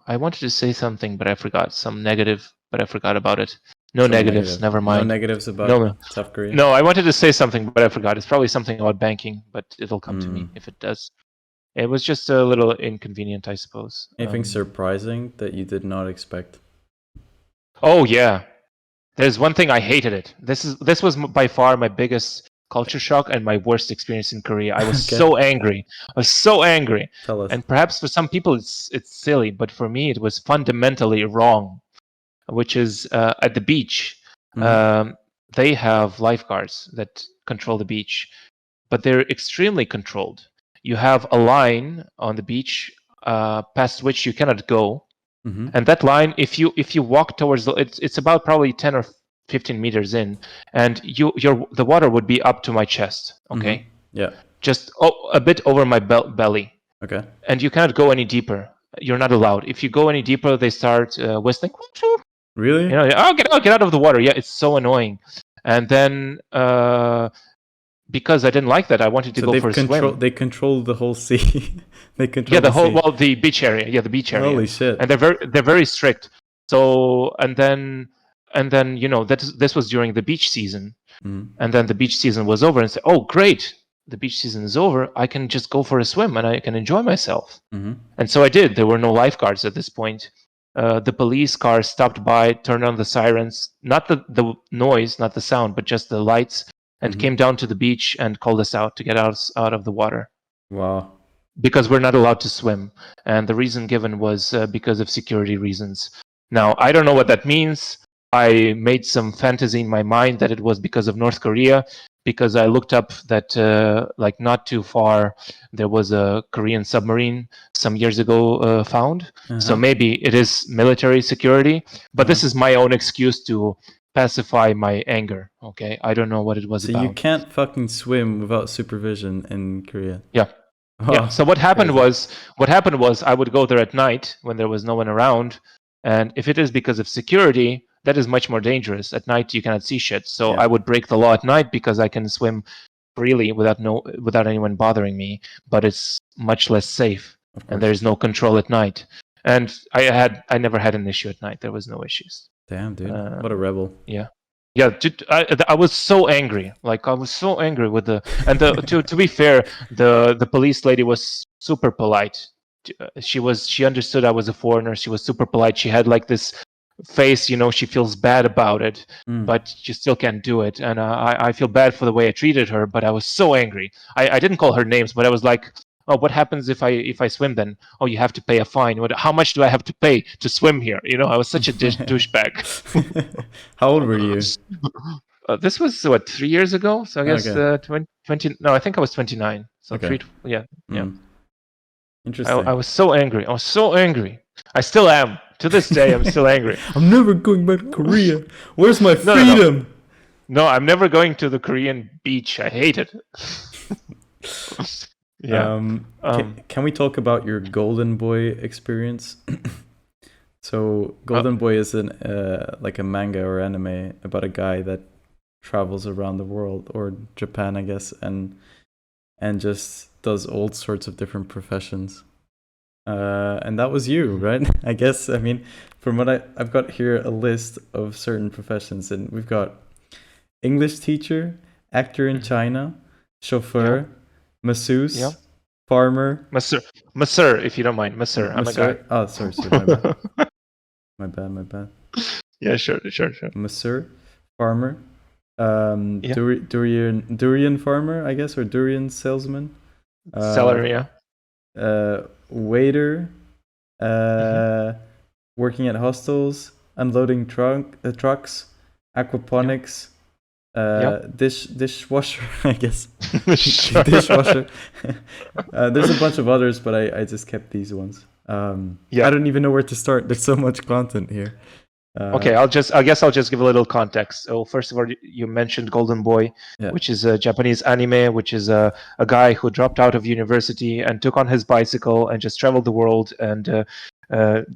I wanted to say something, but I forgot. Some negative, but I forgot about it. No Some negatives. negative. Never No mind. negatives about No, South Korea? no. I wanted to say something, but I forgot. It's probably something about banking, but it'll come to me if it does. It was just a little inconvenient, I suppose. Anything surprising that you did not expect? Oh yeah, there's one thing I hated it. This was by far my biggest culture shock and my worst experience in Korea. I was Okay. so angry. I was so angry. Tell us. And perhaps for some people it's silly, but for me it was fundamentally wrong. Which is at the beach. They have lifeguards that control the beach, but they're extremely controlled. You have a line on the beach past which you cannot go, and that line, if you walk towards it's about probably 10 or 15 meters in, and the water would be up to my chest. Okay. Mm-hmm. Yeah. Just a bit over my belly. Okay. And you cannot go any deeper. You're not allowed. If you go any deeper, they start whistling. Really? Get out of the water. Yeah, it's so annoying. And then because I didn't like that, I wanted to go for a swim. They control the whole sea. They control the beach area. Yeah, the beach area. Holy shit! And they're very strict. So and then this was during the beach season, and then the beach season was over, and said, "Oh, great, the beach season is over. I can just go for a swim and I can enjoy myself." And so I did. There were no lifeguards at this point. The police car stopped by, turned on the sirens, not the noise, not the sound, but just the lights, and came down to the beach and called us out to get out of the water. Wow. Because we're not allowed to swim. And the reason given was because of security reasons. Now, I don't know what that means. I made some fantasy in my mind that it was because of North Korea, because I looked up that like not too far there was a Korean submarine some years ago found. So maybe it is military security, but this is my own excuse to pacify my anger. Okay, I don't know what it was about. So you can't fucking swim without supervision in Korea. Yeah. Oh, yeah. So what happened was I would go there at night when there was no one around, and if it is because of security, that is much more dangerous. At night you cannot see shit. So I would break the law at night because I can swim freely without anyone bothering me, but it's much less safe, and there is no control at night. And I never had an issue at night. There was no issues. Damn, dude. What a rebel. Yeah. Yeah, I was so angry. Like I was so angry with to be fair, the police lady was super polite. She understood I was a foreigner. She was super polite. She had like this face, she feels bad about it, but she still can't do it. And I feel bad for the way I treated her, but I was so angry. I didn't call her names, but I was like, "Oh, what happens if I swim then? Oh, you have to pay a fine. How much do I have to pay to swim here?" I was such a douchebag. How old were you? This was 3 years ago. So I guess 20. No, I think I was 29. So yeah. Interesting. I was so angry. I still am. To this day, I'm still angry. I'm never going back to Korea. Where's my freedom? No, I'm never going to the Korean beach. I hate it. Yeah. Can we talk about your Golden Boy experience? So Golden Boy is like a manga or anime about a guy that travels around the world, or Japan, I guess, and just does all sorts of different professions. And that was you, right? I guess. I mean, from what I've got here, a list of certain professions, and we've got English teacher, actor in China, chauffeur, masseuse, farmer. Masseur, if you don't mind. Masseur. I'm a guy. Oh, sorry, my bad. my bad. Yeah, sure. Masseur, farmer, durian farmer, I guess, or durian salesman. Seller, yeah. Waiter, working at hostels, unloading trucks, aquaponics, dishwasher, I guess. Dishwasher. There's a bunch of others, but I just kept these ones. I don't even know where to start. There's so much content here. Okay, I guess I'll just give a little context. So first of all, you mentioned Golden Boy, which is a Japanese anime, which is a guy who dropped out of university and took on his bicycle and just traveled the world and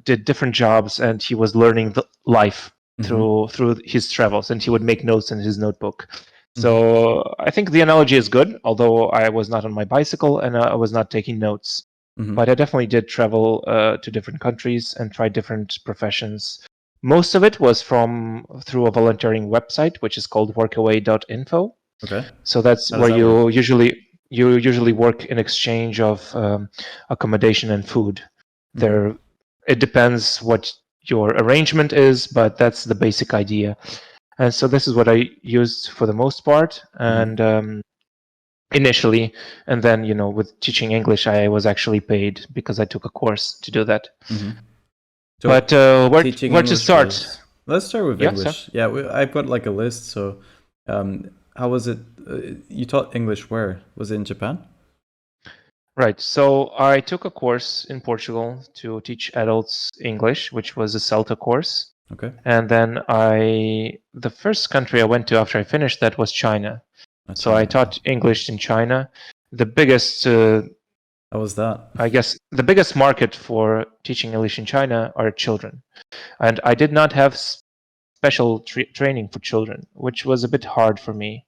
did different jobs, and he was learning life through his travels, and he would make notes in his notebook. So I think the analogy is good, although I was not on my bicycle and I was not taking notes. But I definitely did travel to different countries and try different professions. Most of it was through a volunteering website, which is called workaway.info. Okay. So that's where you usually work in exchange of accommodation and food. There, it depends what your arrangement is, but that's the basic idea. And so this is what I used for the most part. And initially, and then with teaching English, I was actually paid because I took a course to do that. So but where to start? Let's start with English. Yeah, I've got like a list. So how was it? You taught English where? Was it in Japan? Right. So I took a course in Portugal to teach adults English, which was a CELTA course. Okay. And then the first country I went to after I finished that was China. That's So I China. taught English in China. The biggest, How was that? I guess, the biggest market for teaching English in China are children. And I did not have special training for children, which was a bit hard for me.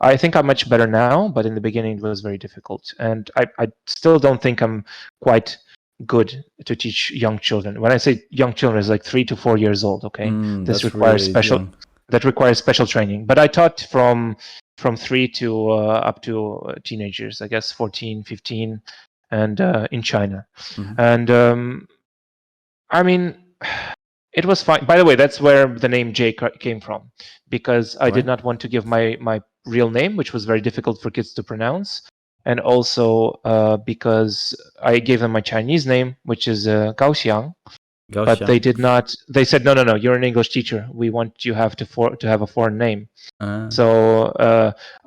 I think I'm much better now, but in the beginning it was very difficult. And I still don't think I'm quite good to teach young children. When I say young children, it's like 3 to 4 years old, okay? This That's requires really special young. that requires special training. But I taught from 3 to up to teenagers, I guess 14, 15, and in China. Mhm. And I mean, it was fine. By the way, that's where the name Jay came from, because I did Right? not want to give my real name, which was very difficult for kids to pronounce, and also because I gave them my Chinese name, which is Gao Xiang, but they Gaoxiang. did not. They said, no, no, no, you're an English teacher. We want you have to have a foreign name. Uh, So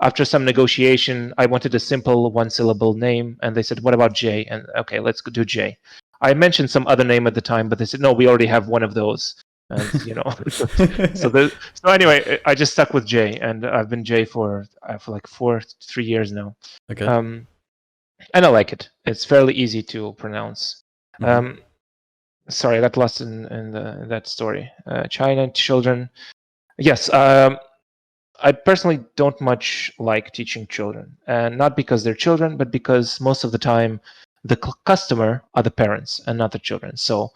after some negotiation, I wanted a simple one-syllable name, and they said, "What about Jay?" And okay, let's do Jay. I mentioned some other name at the time, but they said, "No, we already have one of those." And so anyway, I just stuck with Jay, and I've been Jay for like 3 years now. okay. And I like it. It's fairly easy to pronounce. Mhm. Sorry, I got lost in that story. China children. Yes. I personally don't much like teaching children, and not because they're children, but because most of the time the customer are the parents and not the children. So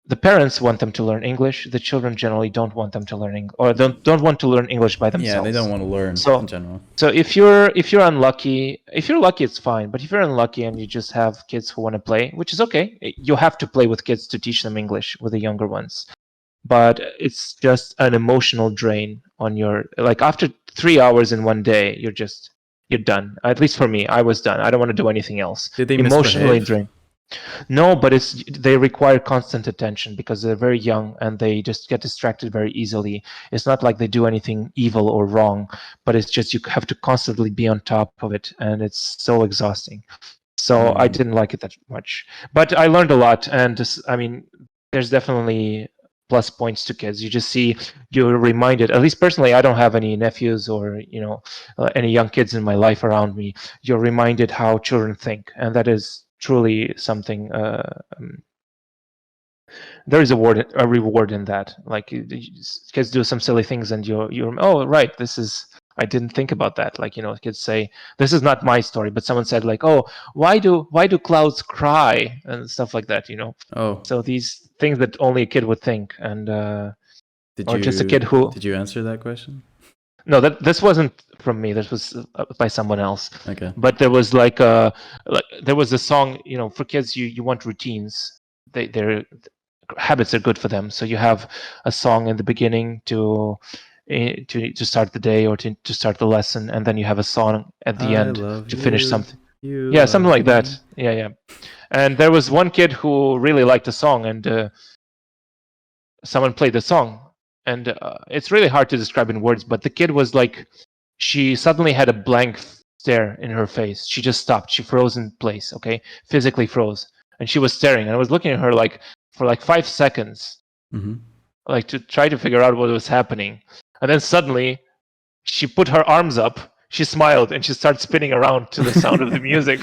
the parents want them to learn English. The children generally don't want them to learn or don't want to learn English by Yeah, they don't themselves. want to learn in So general. if you're unlucky, if you're lucky, it's fine. But if you're unlucky and you just have kids who want to play, which is okay, you have to play with kids to teach them English with the younger ones. But it's just an emotional drain on your, like, after 3 hours in one day, you're done. At least for me, I was done. I don't want to do anything else. Did they Emotionally misbehave? drained. No, but they require constant attention because they're very young and they just get distracted very easily. It's not like they do anything evil or wrong, but it's just you have to constantly be on top of it, and it's so exhausting. So I didn't like it that much, but I learned a lot, and I mean, there's definitely plus points to kids. You just see, you're reminded. At least personally, I don't have any nephews or any young kids in my life around me. You're reminded how children think, and that is truly something. There is a reward in that. Like kids do some silly things, and you're oh right, this is. I didn't think about that. Like kids say, "This is not my story," but someone said like, "Oh, why do clouds cry?" and stuff like that. Oh, So these things that only a kid would think, and did or just a kid you who. did you answer that question? No, this wasn't from me. This was by someone else. Okay. But there was there was a song. For kids, you want routines. Their habits are good for them. So you have a song in the beginning to start the day or to start the lesson, and then you have a song at the I end love to finish you. something. You Yeah, something love like that. me. Yeah, yeah. And there was one kid who really liked the song, and someone played the song, and it's really hard to describe in words. But the kid was like, she suddenly had a blank stare in her face. She just stopped. She froze in place. Okay, physically froze, and she was staring. And I was looking at her like for like 5 seconds, Mhm. like to try to figure out what was happening. And then suddenly, she put her arms up. She smiled and she started spinning around to the sound of the music.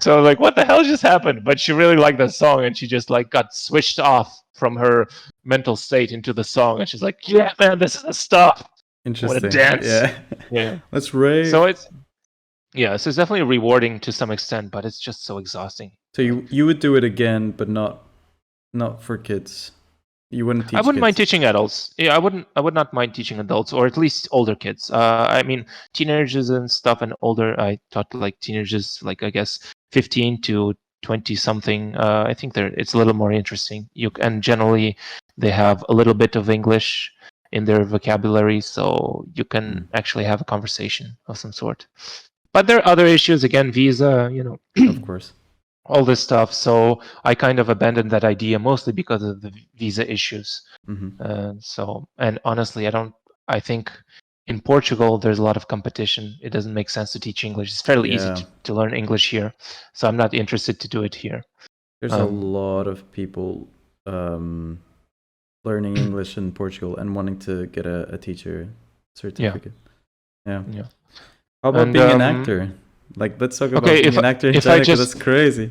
So like, what the hell just happened? But she really liked the song, and she just like got switched off from her mental state into the song, and she's like, "Yeah, man, this is the stuff. I want to Interesting. dance." Yeah. Yeah. Let's rave. So it's definitely rewarding to some extent, but it's just so exhausting. So Like, you would do it again, but not for kids. You wouldn't I teach wouldn't mind kids. teaching adults. Yeah, I would not mind teaching adults, or at least older kids. I mean, teenagers and stuff, and older. I taught like teenagers, like I guess 15 to 20 something. I think it's a little more interesting. And generally they have a little bit of English in their vocabulary, so you can actually have a conversation of some sort. But there are other issues, again, visa, Of course. all this stuff. So I kind of abandoned that idea mostly because of the visa issues. Mhm. And honestly, I think in Portugal, there's a lot of competition. It doesn't make sense to teach English. It's fairly easy Yeah. to learn English here. So I'm not interested to do it here. There's a lot of people learning English in Portugal and wanting to get a teacher certificate. Yeah. How about And being an actor? Like, let's talk about okay, being an actor in if I China because just that's crazy.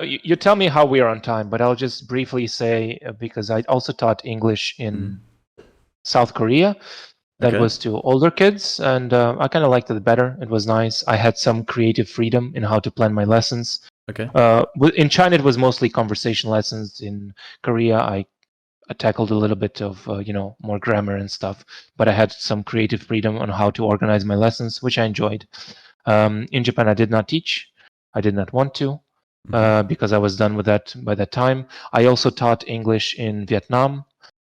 you tell me how we are on time, but I'll just briefly say because I also taught English in South Korea. That Okay. was to older kids, and I kind of liked it better. It was nice. I had some creative freedom in how to plan my lessons. Okay. In China, it was mostly conversation lessons. In Korea, I tackled a little bit of more grammar and stuff, but I had some creative freedom on how to organize my lessons, which I enjoyed. In Japan, I did not teach. I did not want to because I was done with that by that time. I also taught English in Vietnam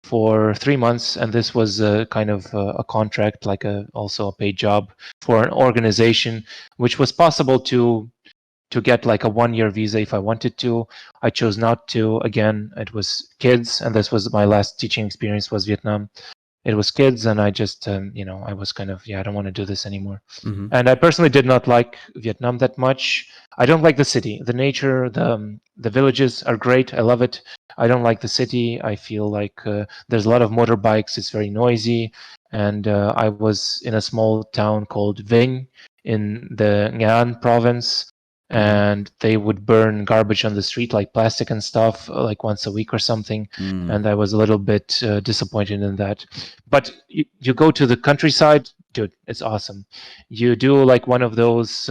for 3 months, and this was a kind of a contract, like also a paid job for an organization, which was possible to get like a 1-year visa if I wanted to. I chose not to. Again, it was kids, and this was my last teaching experience was Vietnam. It was kids, and I just I was kind of I don't want to do this anymore. And I personally did not like Vietnam that much. I don't like the city. The nature, the villages are great. I love it. I don't like the city. I feel like there's a lot of motorbikes. It's very noisy. And I was in a small town called Vinh in the Nghệ province, and they would burn garbage on the street, like plastic and stuff, like once a week or something. And I was a little bit disappointed in that. But you go to the countryside, dude, it's awesome. You do like one of those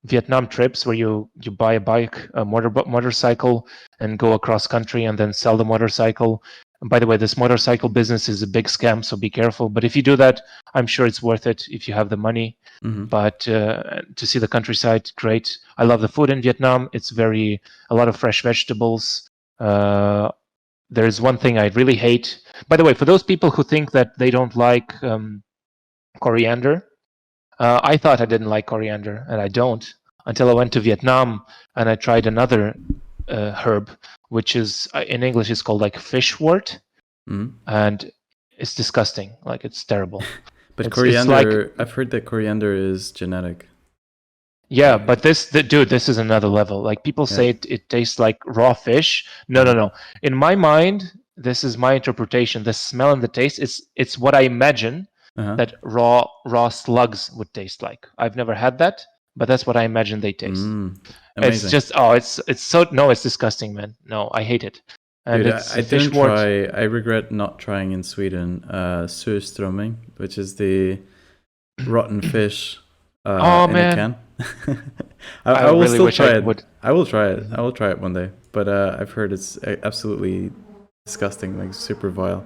Vietnam trips where you buy a bike, a motorcycle, and go across country and then sell the motorcycle. And by the way, this motorcycle business is a big scam, so be careful. But if you do that, I'm sure it's worth it if you have the money. But to see the countryside, great. I love the food in Vietnam. It's a lot of fresh vegetables. There's one thing I really hate. By the way, for those people who think that they don't like coriander, I thought I didn't like coriander, and I don't until I went to Vietnam and I tried another herb, which is in English is called like fishwort, and it's disgusting. Like it's terrible. But It's like I've heard that coriander is genetic. yeah, but dude, this is another level. Like people say it tastes like raw fish. No. In my mind, this is my interpretation. The smell and the taste, it's what I imagine that raw slugs would taste like. I've never had that, but that's what I imagine they taste. It's Amazing. just it's so no, it's disgusting, man. No, I hate it. And Dude, it's I a fish didn't wort. try. I regret not trying in Sweden surströmming, which is the rotten fish Oh in a man, can. I I will really still wish try I it. would. I will try it. I will try it one day. But I've heard it's absolutely disgusting, like super vile.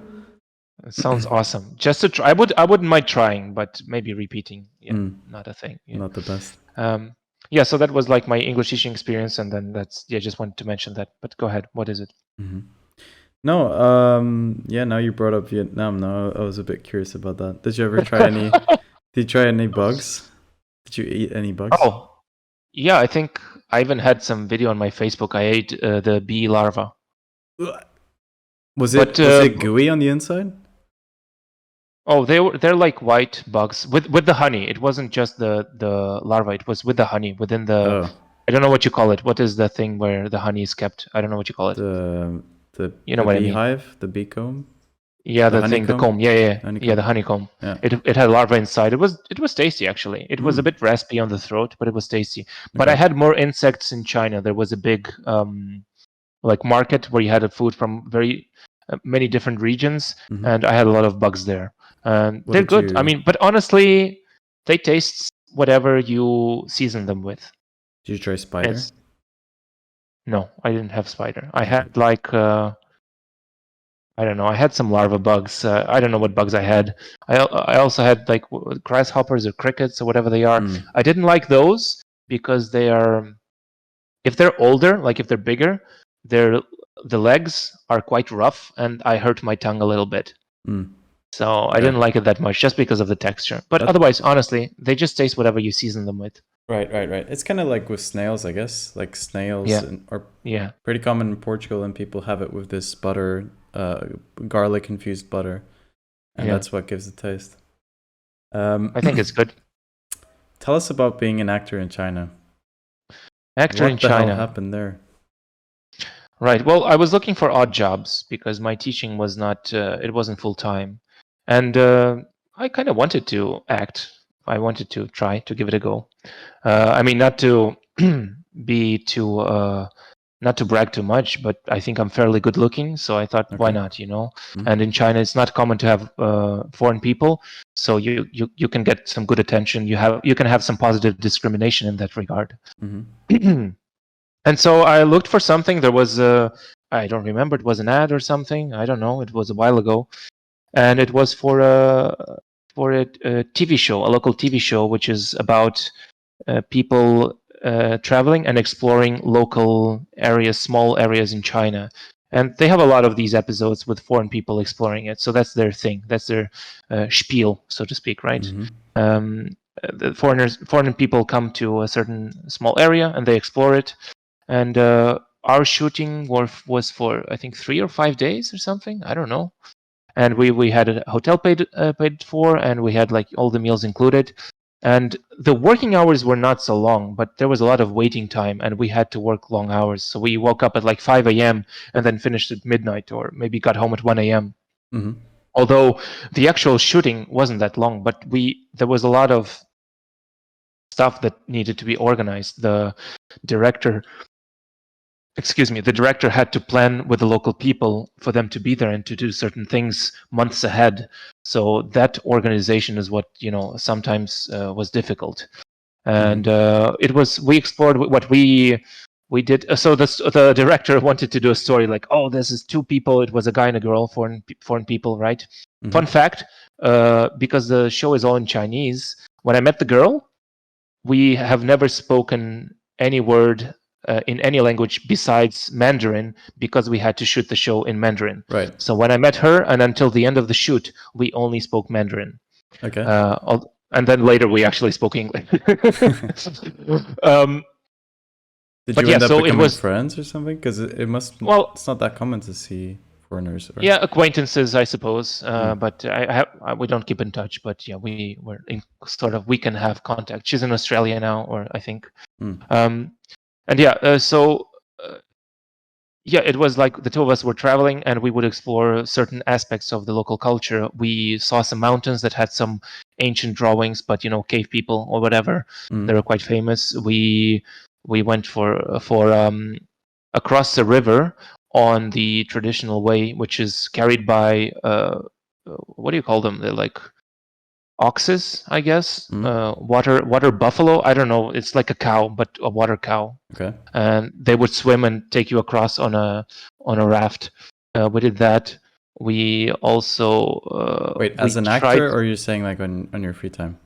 It sounds awesome. Just to try, I wouldn't mind trying, but maybe repeating. Yeah, not a thing. Yeah. Not the best. Yeah. So that was like my English teaching experience, and then just wanted to mention that. But go ahead. What is it? No, yeah. Now you brought up Vietnam. Now I was a bit curious about that. Did you ever try any? Did you try any bugs? Did you eat any bugs? Oh, yeah. I think I even had some video on my Facebook. I ate the bee larva. Was it gooey on the inside? Oh, they're like white bugs with the honey. It wasn't just the larva. It was with the honey within the. Oh. I don't know what you call it. What is the thing where the honey is kept? I don't know what you call it. The what I mean. beehive, the bee comb. Yeah, the thing, the comb. Yeah, the honeycomb. Yeah. It had larvae inside. It was tasty actually. It was a bit raspy on the throat, but it was tasty. But I had more insects in China. There was a big like market where you had food from very many different regions, and I had a lot of bugs there. And they're good. I mean, but honestly, they taste whatever you season them with. Did you try spider? No, I didn't have spider. I had like I don't know. I had some larva bugs. I don't know what bugs I had. I also had like grasshoppers or crickets or whatever they are. I didn't like those because they are, if they're older, like if they're bigger, the legs are quite rough, and I hurt my tongue a little bit. So I didn't like it that much just because of the texture. But otherwise, honestly, they just taste whatever you season them with. Right. It's kind of like with snails, I guess. Like snails are pretty common in Portugal, and people have it with this butter, garlic infused butter, and that's what gives the taste. I think it's good. Tell us about being an actor in China. Actor in China. What happened there? Right. Well, I was looking for odd jobs because my teaching was not, it wasn't full time. And I kind of wanted to act. I wanted to try to give it a go. I mean, not to be too, not to brag too much, but I think I'm fairly good looking. So I thought, why Okay. not, you know? Mm-hmm. And in China, it's not common to have foreign people. So you can get some good attention. You can have some positive discrimination in that regard. Mm-hmm. And so I looked for something. There was I don't remember. It was an ad or something. I don't know. It was a while ago, and it was for a TV show, a local TV show, which is about people traveling and exploring local areas, small areas in China. And they have a lot of these episodes with foreign people exploring it. So that's their thing. That's their spiel, so to speak, right? Mm-hmm. The foreign people come to a certain small area and they explore it. And our shooting was for I think 3 or 5 days or something. I don't know. And we had a hotel paid for, and we had like all the meals included. And the working hours were not so long, but there was a lot of waiting time, and we had to work long hours. So we woke up at like 5 a.m. and then finished at midnight, or maybe got home at 1 a.m. Mm-hmm. Although the actual shooting wasn't that long, but there was a lot of stuff that needed to be organized. The director had to plan with the local people for them to be there and to do certain things months ahead. So that organization is what sometimes was difficult. And we explored what we did. So the director wanted to do a story like, oh, this is two people. It was a guy and a girl, foreign people, right? Mm-hmm. Fun fact, because the show is all in Chinese. When I met the girl, we have never spoken any word in any language besides Mandarin because we had to shoot the show in Mandarin. Right. So when I met her and until the end of the shoot, we only spoke Mandarin. Okay. And then later we actually spoke English. Did but you yeah, end up so it becoming was friends or something? Because it must. well, it's not that common to see foreigners. Or... yeah, acquaintances, I suppose. But we don't keep in touch. But yeah, we're in sort of we can have contact. She's in Australia now, or I think. And yeah, so yeah, it was like the two of us were traveling, and we would explore certain aspects of the local culture. We saw some mountains that had some ancient drawings, but cave people or whatever. They were quite famous. We went for across the river on the traditional way, which is carried by what do you call them? They're like oxes, I guess. Water buffalo. I don't know. It's like a cow, but a water cow. Okay. And they would swim and take you across on a raft. We did that. We also wait, as an actor, or you're saying like on your free time?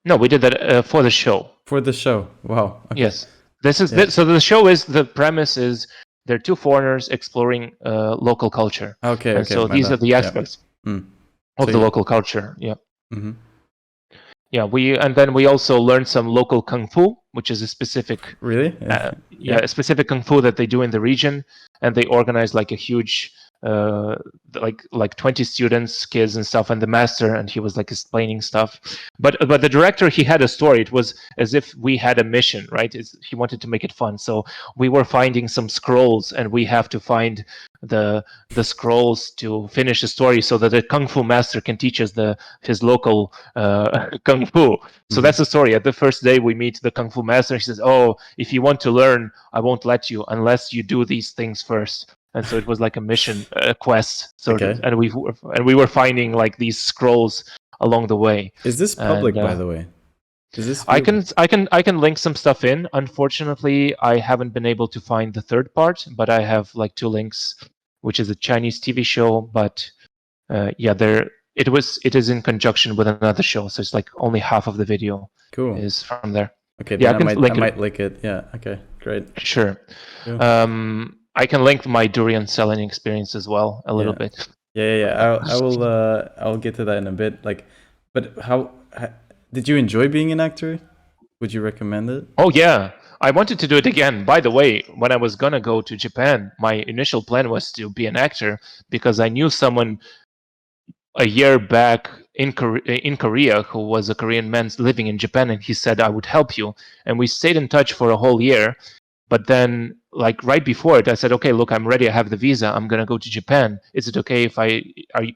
No, we did that for the show. For the show. Wow. Okay. Yes. This is so the show is the premise is they're two foreigners exploring local culture. Okay. And so these are the aspects of the local culture. Yeah. Mm-hmm. Yeah, and then we also learned some local kung fu, which is a specific a specific kung fu that they do in the region, and they organize like a huge like 20 students, kids and stuff, and the master, and he was like explaining stuff. But the director, he had a story. It was as if we had a mission, right? He wanted to make it fun. So we were finding some scrolls, and we have to find the scrolls to finish the story so that the kung fu master can teach us his local kung fu. So that's the story. At the first day we meet the kung fu master. He says, oh, if you want to learn, I won't let you unless you do these things first. And so it was like a mission, quest sort of, and we were finding like these scrolls along the way. Is this public, by the way? Is this? I can link some stuff in. Unfortunately, I haven't been able to find the third part, but I have like 2 links, which is a Chinese TV show. But it is in conjunction with another show, so it's like only half of the video is from there. Okay, yeah, I might link it. Yeah, okay, great. Sure. I can link my Durian selling experience as well a little bit. Yeah. I'll get to that in a bit. Like, but how did you enjoy being an actor? Would you recommend it? Oh yeah, I wanted to do it again. By the way, when I was gonna go to Japan, my initial plan was to be an actor because I knew someone a year back in Korea who was a Korean man living in Japan, and he said I would help you. And we stayed in touch for a whole year. But then, like right before it, I said, okay, look, I'm ready. I have the visa. I'm gonna go to Japan. Is it okay if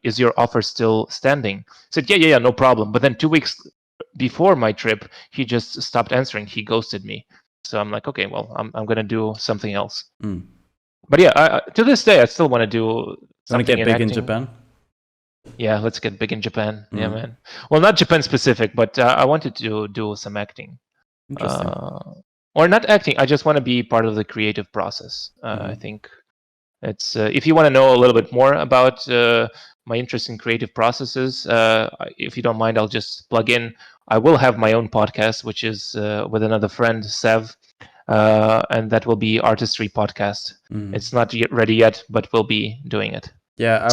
is your offer still standing? I said, yeah, no problem. But then 2 weeks before my trip, he just stopped answering. He ghosted me. So I'm like, okay, well, I'm gonna do something else. Mm. But yeah, to this day, I still want to do Want to something get in big acting. in Japan? Yeah, let's get big in Japan. Yeah, Mm. man. Well, not Japan specific, but I wanted to do some acting. Interesting. Or not acting. I just want to be part of the creative process. I think it's if you want to know a little bit more about my interest in creative processes, if you don't mind, I'll just plug in. I will have my own podcast, which is with another friend, Sev, and that will be Artistry Podcast. It's not yet ready yet, but we'll be doing it. Yeah,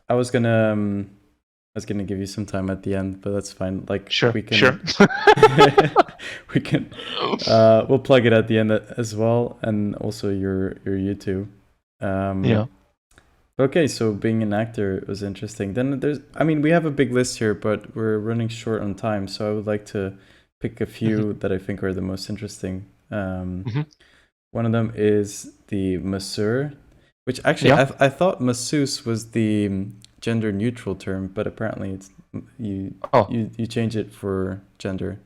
I was gonna give you some time at the end, but that's fine. Like sure. we can we'll plug it at the end as well, and also your YouTube. Yeah. Okay, so being an actor was interesting. Then we have a big list here, but we're running short on time, so I would like to pick a few that I think are the most interesting. One of them is the Masseur, which actually I thought masseuse was the gender neutral term, but apparently it's you change it for gender.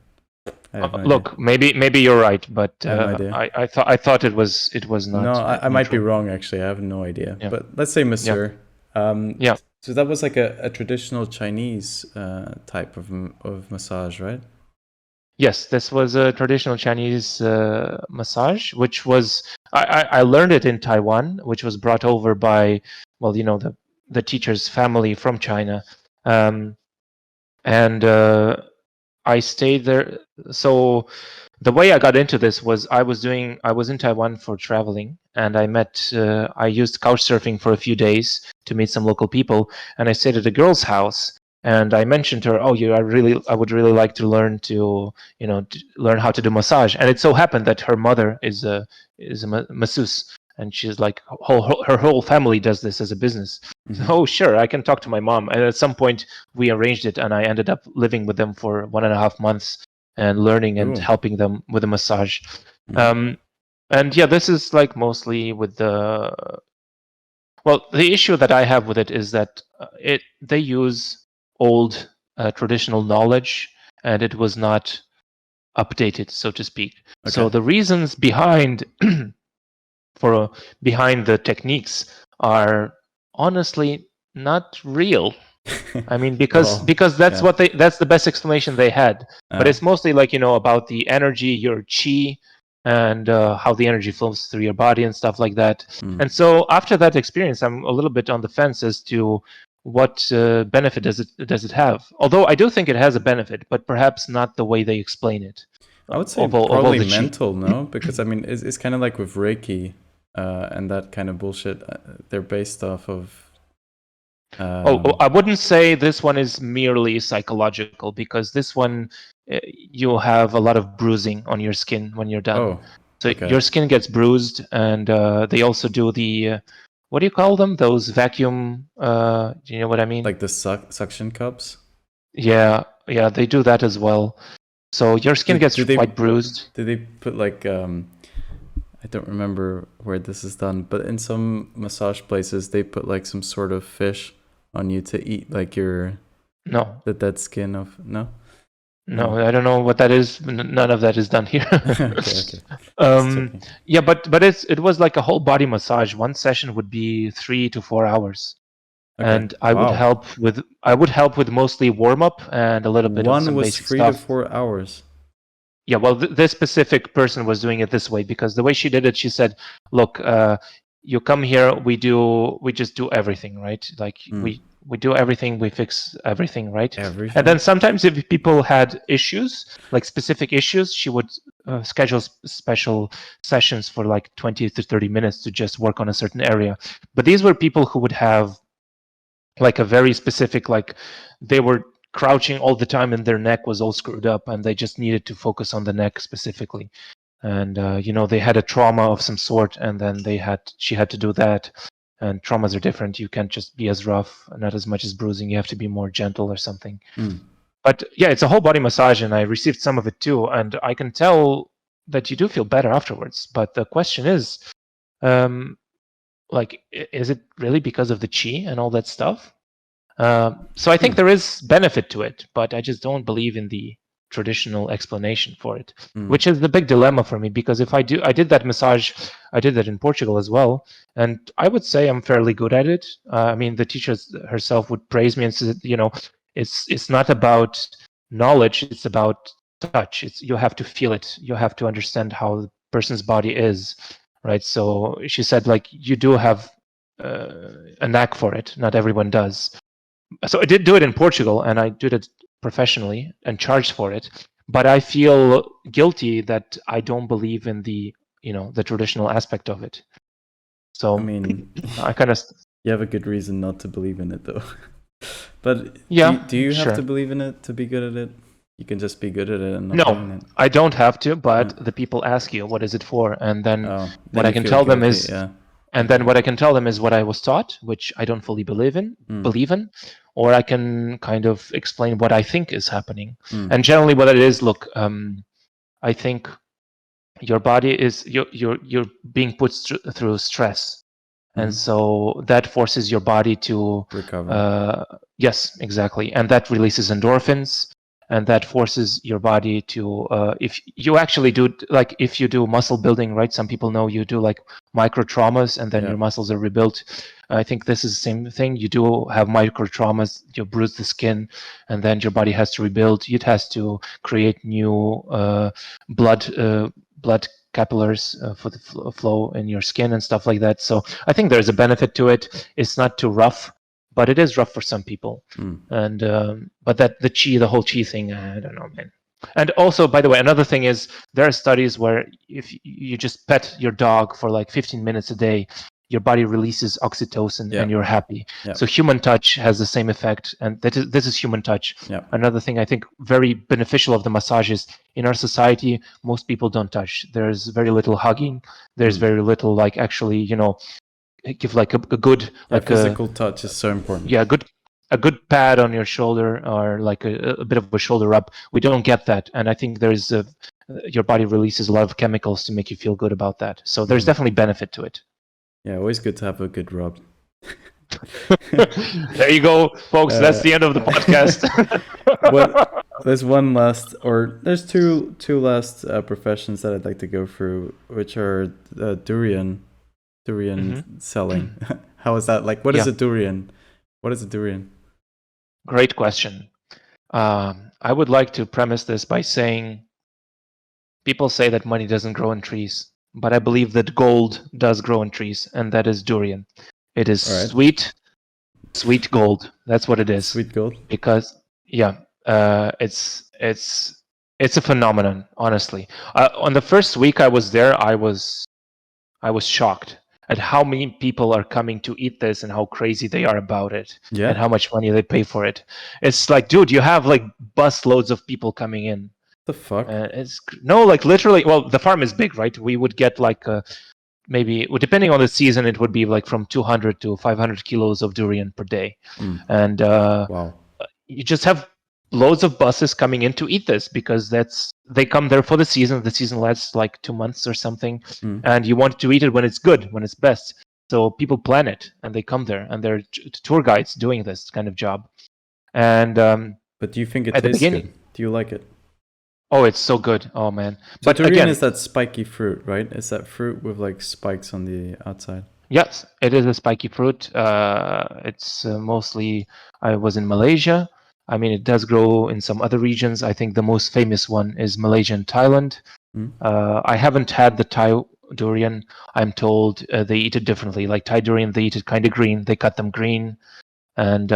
Look, maybe you're right, but I thought it was not. No, I might be wrong. Actually, I have no idea. Yeah. But let's say Masseur. Yeah. So that was like a traditional Chinese type of massage, right? Yes, this was a traditional Chinese massage, which was I learned it in Taiwan, which was brought over by the teacher's family from China, and I stayed there. So the way I got into this was I was in Taiwan for traveling, and I used couch surfing for a few days to meet some local people, and I stayed at a girl's house. And I mentioned to her, I would really like to learn learn how to do massage. And it so happened that her mother is a masseuse, and she's like, her whole family does this as a business. So, sure, I can talk to my mom. And at some point, we arranged it, and I ended up living with them for 1.5 months and learning and helping them with a massage. And yeah, this is like mostly with the issue that I have with it is that they use old traditional knowledge, and it was not updated, so to speak. Okay. So the reasons behind the techniques are honestly not real. I mean, because that's that's the best explanation they had. But it's mostly like about the energy, your chi, and how the energy flows through your body and stuff like that. And so after that experience, I'm a little bit on the fence as to what benefit does it have. Although I do think it has a benefit, but perhaps not the way they explain it. I would say probably mental, no? Because I mean, it's kind of like with Reiki and that kind of bullshit. They're based off of. I wouldn't say this one is merely psychological, because this one you have a lot of bruising on your skin when you're done. So your skin gets bruised, and they also do the what do you call them? Those vacuum. Do you know what I mean? Like the suction cups. Yeah, they do that as well. So your skin gets quite bruised. Do they put like I don't remember where this is done, but in some massage places they put like some sort of fish on you to eat, like the dead skin of No, I don't know what that is. None of that is done here. Okay. Yeah, but it was like a whole body massage. One session would be 3 to 4 hours. Okay. And I would help with mostly warm up and a little bit of some basic stuff. 1 was 3 to 4 hours. Yeah, well, this specific person was doing it this way, because the way she did it, she said, "Look, you come here, we just do everything, right? Like we do everything, we fix everything, right? Everything. And then sometimes if people had issues, like specific issues, she would schedule special sessions for like 20 to 30 minutes to just work on a certain area. But these were people who would have like a very specific, like they were crouching all the time and their neck was all screwed up, and they just needed to focus on the neck specifically. And they had a trauma of some sort, and then she had to do that. And traumas are different. You can't just be as rough, not as much as bruising. You have to be more gentle or something. But yeah, it's a whole body massage, and I received some of it too. And I can tell that you do feel better afterwards. But the question is, like, is it really because of the chi and all that stuff? So I think there is benefit to it, but I just don't believe in the traditional explanation for it, which is the big dilemma for me. Because if I did that massage, I did that in Portugal as well, and I would say I'm fairly good at it. I mean, the teacher herself would praise me and say, it's not about knowledge, it's about touch. You have to feel it, you have to understand how the person's body is, right? So she said, like, you do have a knack for it. Not everyone does. So I did do it in Portugal, and I did it professionally and charged for it. But I feel guilty that I don't believe in the traditional aspect of it. So I mean, I kind of you have a good reason not to believe in it, though. But yeah. do you sure. have to believe in it to be good at it? You can just be good at it and not believe in it. I don't have to. But the people ask you, what is it for? And then what I can you tell feel them guilty, is, yeah. and then what I can tell them is what I was taught, which I don't fully believe in, or I can kind of explain what I think is happening. And generally, what it is, look, I think your body is you're being put through stress, and so that forces your body to recover. Yes, exactly, and that releases endorphins. And that forces your body to, if you actually do, like, if you do muscle building, right? Some people know you do like micro traumas, and then your muscles are rebuilt. I think this is the same thing. You do have micro traumas, you bruise the skin, and then your body has to rebuild. It has to create new blood capillaries for the flow in your skin and stuff like that. So I think there's a benefit to it. It's not too rough, but it is rough for some people. And but the whole chi thing, I don't know, man. And also, by the way, another thing is there are studies where if you just pet your dog for like 15 minutes a day, your body releases oxytocin and you're happy. So human touch has the same effect, and this is human touch. Another thing I think very beneficial of the massage is, in our society, most people don't touch. There's very little hugging. There's very little, like, actually, give like a good, like physical touch is so important. Yeah, a good pad on your shoulder, or like a bit of a shoulder rub. We don't get that, and I think there's your body releases a lot of chemicals to make you feel good about that. So there's definitely benefit to it. Yeah, always good to have a good rub. There you go, folks. That's the end of the podcast. There's one last, or there's two last professions that I'd like to go through, which are Durian selling. How is that? Like, what is a durian? What is a durian? Great question. I would like to premise this by saying, people say that money doesn't grow in trees, but I believe that gold does grow in trees, and that is durian. It is sweet gold. That's what it is. Sweet gold. Because it's a phenomenon, honestly. On the first week I was there, I was shocked at how many people are coming to eat this and how crazy they are about it, and how much money they pay for it. It's like, dude, you have like bus loads of people coming in. The fuck? Like literally. Well, the farm is big, right? We would get like maybe, depending on the season, it would be like from 200 to 500 kilos of durian per day. And wow, you just have loads of buses coming in to eat this, because they come there for the season. The season lasts like 2 months or something, and you want to eat it when it's good, when it's best. So people plan it, and they come there, and they're tour guides doing this kind of job. And but do you think it tastes good? Do you like it? Oh, it's so good. Oh man. So but durian again, is that spiky fruit, right? It's that fruit with like spikes on the outside. Yes, it is a spiky fruit. It's mostly, I was in Malaysia. I mean, it does grow in some other regions. I think the most famous one is Malaysia and Thailand. I haven't had the Thai durian. I'm told they eat it differently. Like Thai durian, they eat it kind of green. They cut them green. And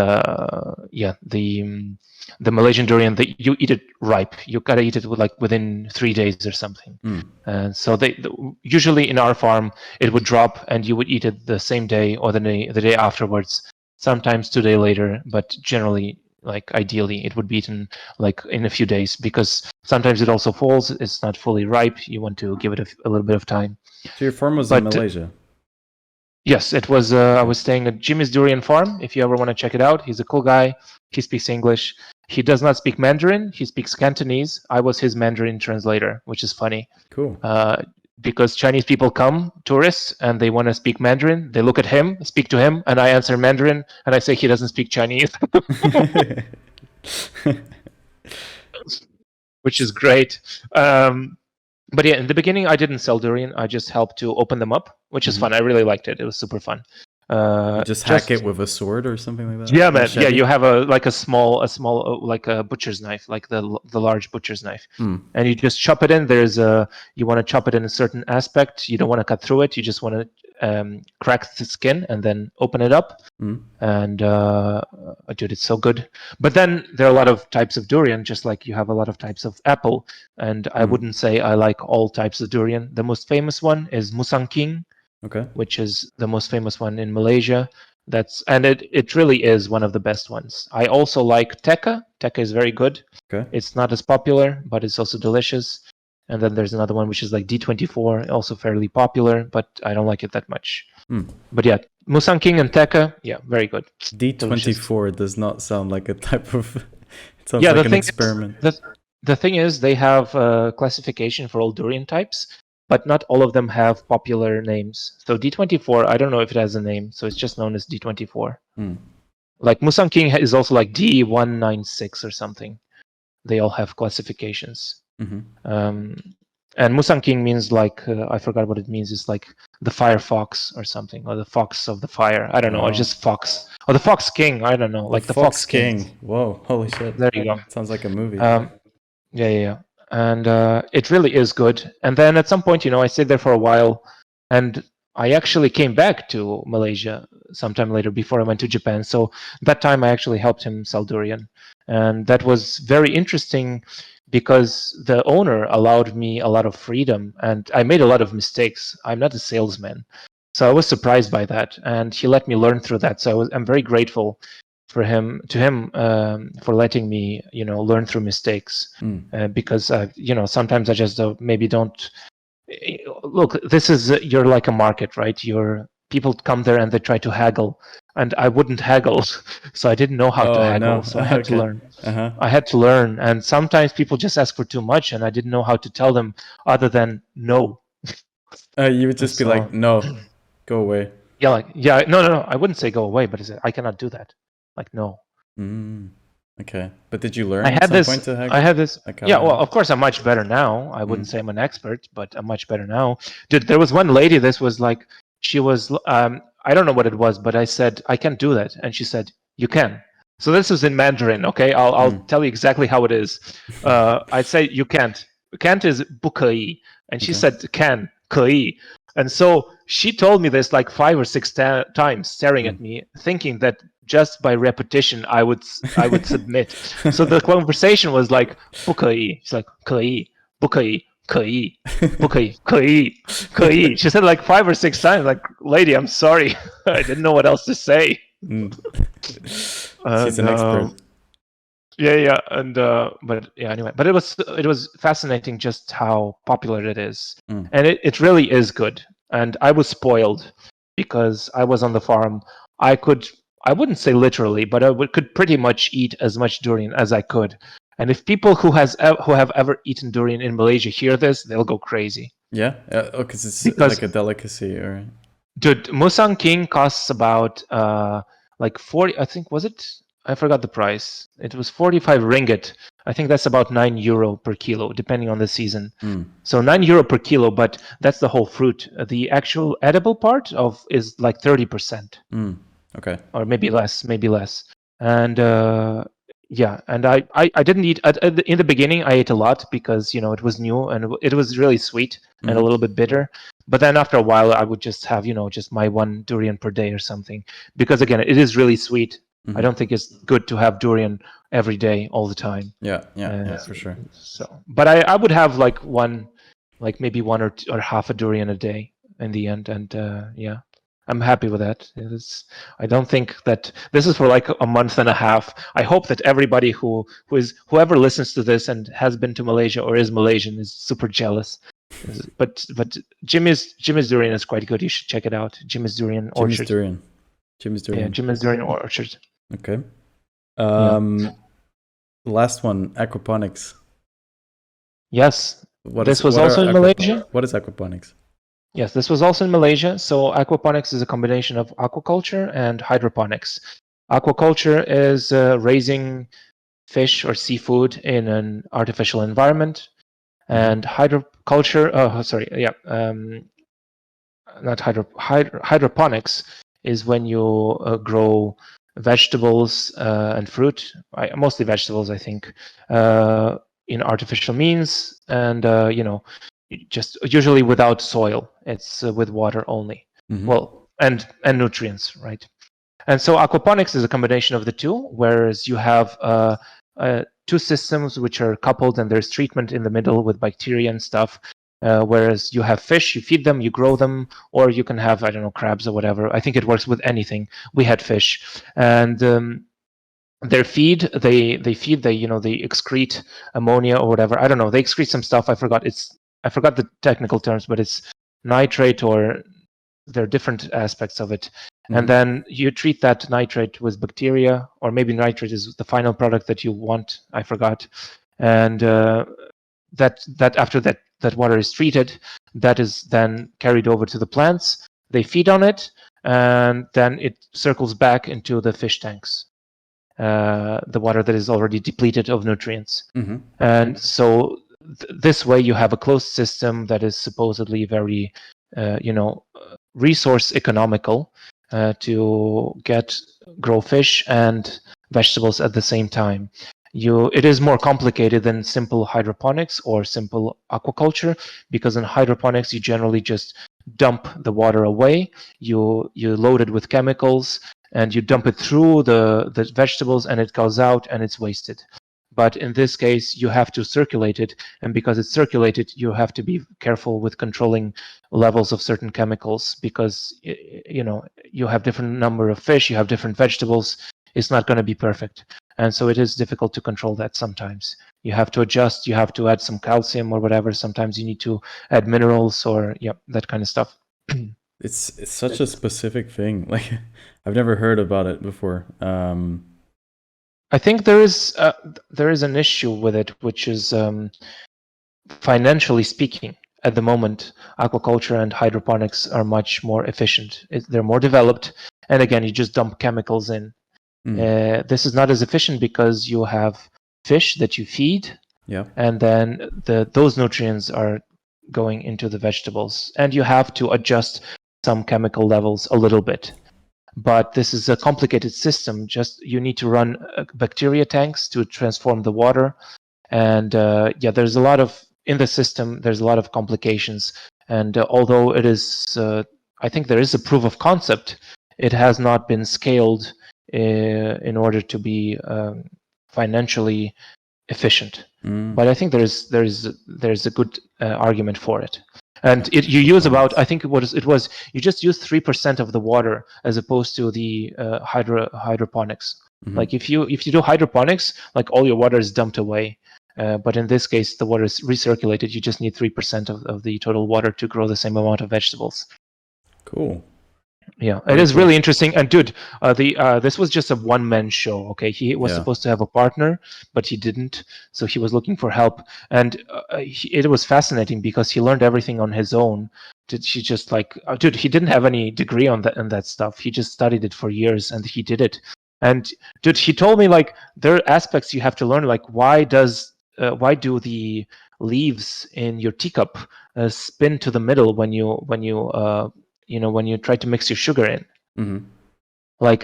the Malaysian durian, you eat it ripe. You gotta eat it within 3 days or something. And so usually in our farm, it would drop, and you would eat it the same day or the day afterwards. Sometimes 2 days later, but generally, like ideally, it would be eaten like in a few days, because sometimes it also falls. It's not fully ripe. You want to give it a little bit of time. So your farm was in Malaysia? Yes, it was. I was staying at Jimmy's Durian Farm. If you ever want to check it out, he's a cool guy. He speaks English. He does not speak Mandarin. He speaks Cantonese. I was his Mandarin translator, which is funny. Cool. Because Chinese people come, tourists, and they want to speak Mandarin. They look at him, speak to him, and I answer Mandarin, and I say he doesn't speak Chinese, which is great. But yeah, in the beginning, I didn't sell Durian. I just helped to open them up, which is fun. I really liked it. It was super fun. You just hack it with a sword or something like that? Yeah, man. Machete? Yeah, you have a small like a butcher's knife, like the large butcher's knife, and you just chop it in. You want to chop it in a certain aspect. You don't want to cut through it. You just want to crack the skin and then open it up. And dude, it's so good. But then there are a lot of types of durian, just like you have a lot of types of apple. And I wouldn't say I like all types of durian. The most famous one is Musang King. Okay. Which is the most famous one in Malaysia. It really is one of the best ones. I also like Tekka. Tekka is very good. Okay. It's not as popular, but it's also delicious. And then there's another one which is like D24, also fairly popular, but I don't like it that much. But yeah, Musang King and Tekka, yeah, very good. D24 does not sound like a type of. It sounds like an experiment. The thing is, they have a classification for all durian types, but not all of them have popular names. So D24, I don't know if it has a name, so it's just known as D24. Like Musang King is also like D196 or something. They all have classifications. And Musang King means like, I forgot what it means. It's like the fire fox or something, or the fox of the fire. I don't know, or just fox. Or the Fox King, I don't know. Like the Fox King. Whoa, holy shit. There you go. Sounds like a movie. Yeah. And it really is good. And then at some point, I stayed there for a while, and I actually came back to Malaysia sometime later before I went to Japan. So that time I actually helped him sell durian. And that was very interesting because the owner allowed me a lot of freedom, and I made a lot of mistakes. I'm not a salesman. So I was surprised by that, and he let me learn through that. So I'm very grateful for him for letting me learn through mistakes, because sometimes I just maybe don't look. This is you're like a market, right? People come there and they try to haggle, and I wouldn't haggle, so I didn't know how to haggle. No. So I had to learn. I had to learn, and sometimes people just ask for too much, and I didn't know how to tell them other than no. You would just be like, no, go away. Yeah, no. I wouldn't say go away, but I cannot do that. Like, no. Okay, but did you learn I at some point to haggle? I had this. Yeah, well, of course, I'm much better now. I wouldn't say I'm an expert, but I'm much better now. Dude, there was one lady. This was like, she was. I don't know what it was, but I said I can't do that, and she said you can. So this is in Mandarin. Okay, I'll tell you exactly how it is. I say you can't. Can't is 不可以, and she said can 可以. And so she told me this like 5 or 6 times, staring at me, thinking that just by repetition I would submit. So the conversation was like 不可以. She's like 可以, 不可以, 可以, 不可以, 可以, 可以. She said like 5 or 6 times. Like, lady, I'm sorry, I didn't know what else to say. She's an expert. Yeah, and but yeah, anyway, but it was fascinating just how popular it is, and it really is good. And I was spoiled because I was on the farm. I wouldn't say literally, but could pretty much eat as much durian as I could. And if people who have ever eaten durian in Malaysia hear this, they'll go crazy. Yeah, because it's like a delicacy, or. Dude, Musang King costs about like 40. I think, was it? I forgot the price. It was 45 ringgit. I think that's about €9 per kilo, depending on the season. So €9 per kilo, but that's the whole fruit. The actual edible part is like 30%. Okay. Or maybe less. And yeah, and I didn't eat in the beginning. I ate a lot because it was new and it was really sweet and a little bit bitter. But then after a while, I would just have just my one durian per day or something, because again, it is really sweet. I don't think it's good to have durian every day all the time. Yeah, for sure. So, but I would have like maybe one or half a durian a day in the end, and yeah, I'm happy with that. I don't think that this is for like a month and a half. I hope that everybody whoever listens to this and has been to Malaysia or is Malaysian is super jealous. But Jimmy's Durian is quite good. You should check it out. Jimmy's Durian Orchard. Jimmy's Durian. Yeah, Jimmy's Durian Orchard. Okay. The last one, aquaponics. Yes, What is this was what are also in Malaysia. what is aquaponics? Yes, this was also in Malaysia. So aquaponics is a combination of aquaculture and hydroponics. Aquaculture is raising fish or seafood in an artificial environment, and hydroculture. Oh, sorry, yeah, not hydroponics is when you grow vegetables and fruit, mostly vegetables, I think, in artificial means, and just usually without soil. It's with water only. Well, and nutrients, right? And so aquaponics is a combination of the two, whereas you have two systems which are coupled, and there's treatment in the middle with bacteria and stuff. Whereas you have fish, you feed them, you grow them, or you can have, I don't know, crabs or whatever. I think it works with anything. We had fish, and their feed, they feed, they excrete ammonia or whatever. I don't know. They excrete some stuff. I forgot the technical terms, but it's nitrate, or there are different aspects of it. And then you treat that nitrate with bacteria, or maybe nitrate is the final product that you want. I forgot. And that after that water is treated, that is then carried over to the plants. They feed on it, and then it circles back into the fish tanks. The water that is already depleted of nutrients. And so this way you have a closed system that is supposedly very, resource economical to grow fish and vegetables at the same time. It is more complicated than simple hydroponics or simple aquaculture, because in hydroponics you generally just dump the water away. You load it with chemicals, and you dump it through the vegetables, and it goes out and it's wasted. But in this case, you have to circulate it, and because it's circulated, you have to be careful with controlling levels of certain chemicals, because you have different number of fish, you have different vegetables. It's not going to be perfect, and so it is difficult to control that. Sometimes you have to adjust, you have to add some calcium or whatever. Sometimes you need to add minerals, or that kind of stuff. It's such a specific thing. Like, I've never heard about it before. I think there is an issue with it, which is financially speaking. At the moment, aquaculture and hydroponics are much more efficient. They're more developed, and again, you just dump chemicals in. This is not as efficient because you have fish that you feed, and then those nutrients are going into the vegetables, and you have to adjust some chemical levels a little bit. But this is a complicated system. Just you need to run bacteria tanks to transform the water, and there's a lot of in the system. There's a lot of complications, and although it is, I think there is a proof of concept, it has not been scaled in order to be financially efficient. But I think there's a good argument for it. And you use about, I think it was you just use 3% of the water, as opposed to the hydroponics. Like if you do hydroponics, like all your water is dumped away. But in this case, the water is recirculated. You just need 3% of the total water to grow the same amount of vegetables. Cool. Yeah, it is really interesting. And dude, this was just a one-man show. Okay, he was supposed to have a partner, but he didn't, so he was looking for help. And it was fascinating because he learned everything on his own. He just dude, he didn't have any degree on that stuff. He just studied it for years, and he did it. And dude, he told me there are aspects you have to learn, like why do the leaves in your teacup spin to the middle when you try to mix your sugar in.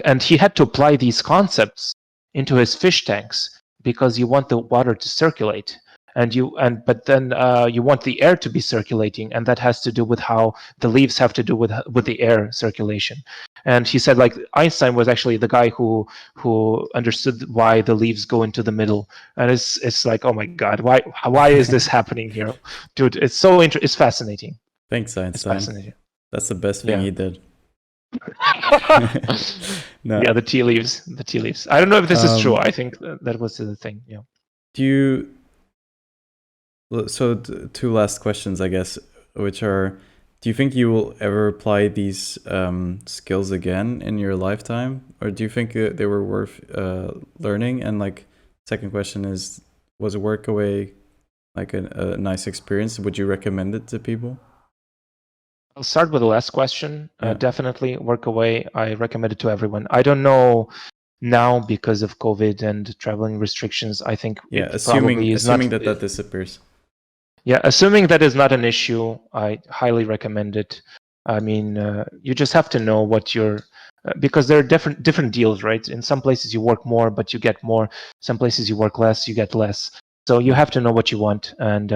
And he had to apply these concepts into his fish tanks, because you want the water to circulate, but then you want the air to be circulating, and that has to do with how the leaves have to do with the air circulation. And he said Einstein was actually the guy who understood why the leaves go into the middle. And it's like, oh my god, why is this happening here, dude? It's so it's fascinating. Thanks, Einstein. It's fascinating. That's the best thing he did. No. Yeah, the tea leaves. I don't know if this is true. I think that was the thing. Yeah. So two last questions, I guess, which are: do you think you will ever apply these skills again in your lifetime, or do you think they were worth learning? And second question is, was Workaway like a nice experience? Would you recommend it to people? I'll start with the last question. Yeah. Definitely Workaway. I recommend it to everyone. I don't know now because of COVID and traveling restrictions. I think Yeah, it probably is not. assuming that disappears. Yeah, assuming that is not an issue, I highly recommend it. I mean, you just have to know what you're because there are different deals, right? In some places you work more, but you get more. Some places you work less, you get less. So you have to know what you want, and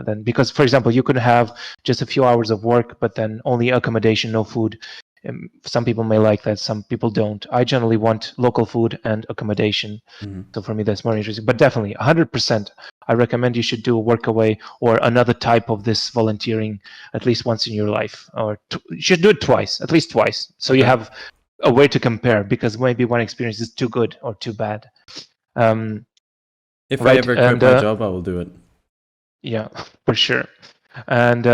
then because, for example, you could have just a few hours of work, but then only accommodation, no food. Some people may like that, some people don't. I generally want local food and accommodation. So for me, that's more interesting. But definitely, 100%, I recommend you should do a Workaway or another type of this volunteering at least once in your life, or you should do it twice, at least twice, so you have a way to compare, because maybe one experience is too good or too bad. If I ever quit my job, I will do it. Yeah, for sure. And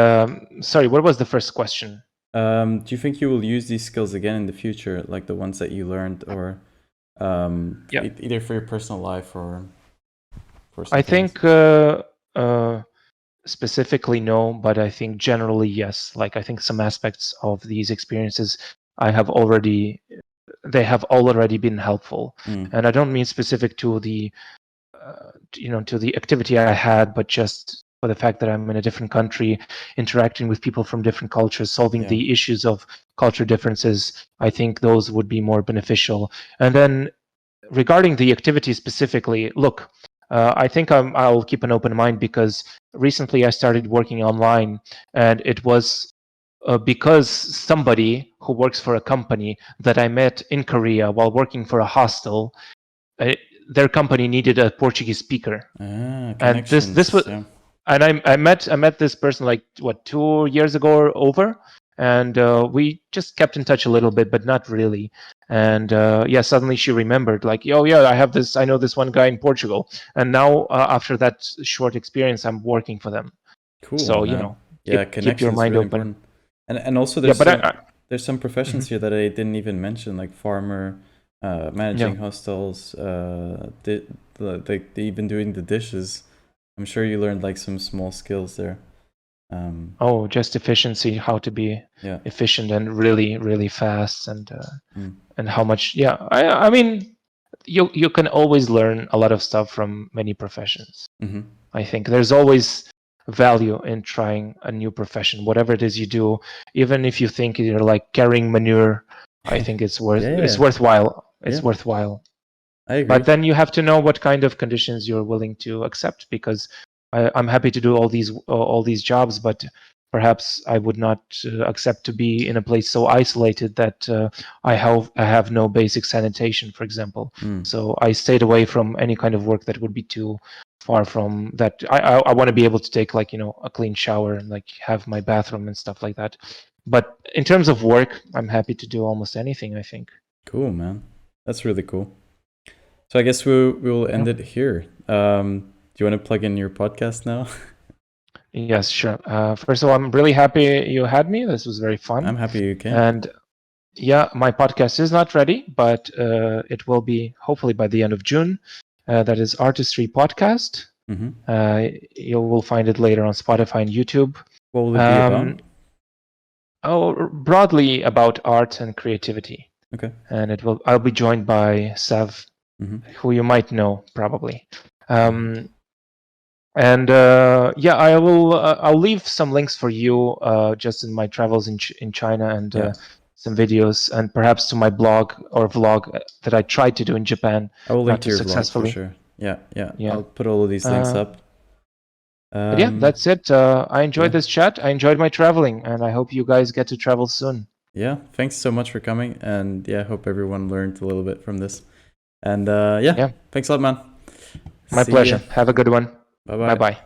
sorry, what was the first question? Do you think you will use these skills again in the future, like the ones that you learned, or either for your personal life or for something I think specifically no, but I think generally yes. Like I think some aspects of these experiences they have already been helpful, and I don't mean specific to the to the activity I had, but just for the fact that I'm in a different country, interacting with people from different cultures, solving the issues of culture differences. I think those would be more beneficial. And then regarding the activity specifically, look, I think I'll keep an open mind, because recently I started working online, and it was because somebody who works for a company that I met in Korea while working for a hostel, their company needed a Portuguese speaker, and this was, and I met this person like 2 years ago or over, and we just kept in touch a little bit, but not really. And suddenly she remembered, like, oh yeah, I know this one guy in Portugal, and now after that short experience, I'm working for them. Cool. So man. keep your mind really open. Important. And also there's some professions here that I didn't even mention, like farmer, managing hostels, even doing the dishes. I'm sure you learned like some small skills there. Just efficiency, how to be efficient and really, really fast, and how much. I mean, you can always learn a lot of stuff from many professions. I think there's always value in trying a new profession, whatever it is you do, even if you think you're like carrying manure. I think it's worthwhile. It's worthwhile. I agree. But then you have to know what kind of conditions you're willing to accept, because I'm happy to do all these jobs, but perhaps I would not accept to be in a place so isolated that I have no basic sanitation, for example. So I stayed away from any kind of work that would be too far from that. I want to be able to take, like, a clean shower and like have my bathroom and stuff like that. But in terms of work, I'm happy to do almost anything, I think. Cool, man. That's really cool. So I guess we will end it here. Do you want to plug in your podcast now? Yes, sure. First of all, I'm really happy you had me. This was very fun. I'm happy you came. And my podcast is not ready, but it will be hopefully by the end of June. That is Artistry Podcast. You will find it later on Spotify and YouTube. What will it be about? Broadly about art and creativity. Okay. And I'll be joined by Sav, who you might know probably. And I'll leave some links for you just in my travels in China, and some videos, and perhaps to my blog or vlog that I tried to do in Japan. I will link to your vlog for sure. Yeah. I'll put all of these links up. That's it. I enjoyed this chat. I enjoyed my traveling, and I hope you guys get to travel soon. Yeah, thanks so much for coming, and I hope everyone learned a little bit from this. And thanks a lot, man. My pleasure. Have a good one. Bye-bye. Bye-bye.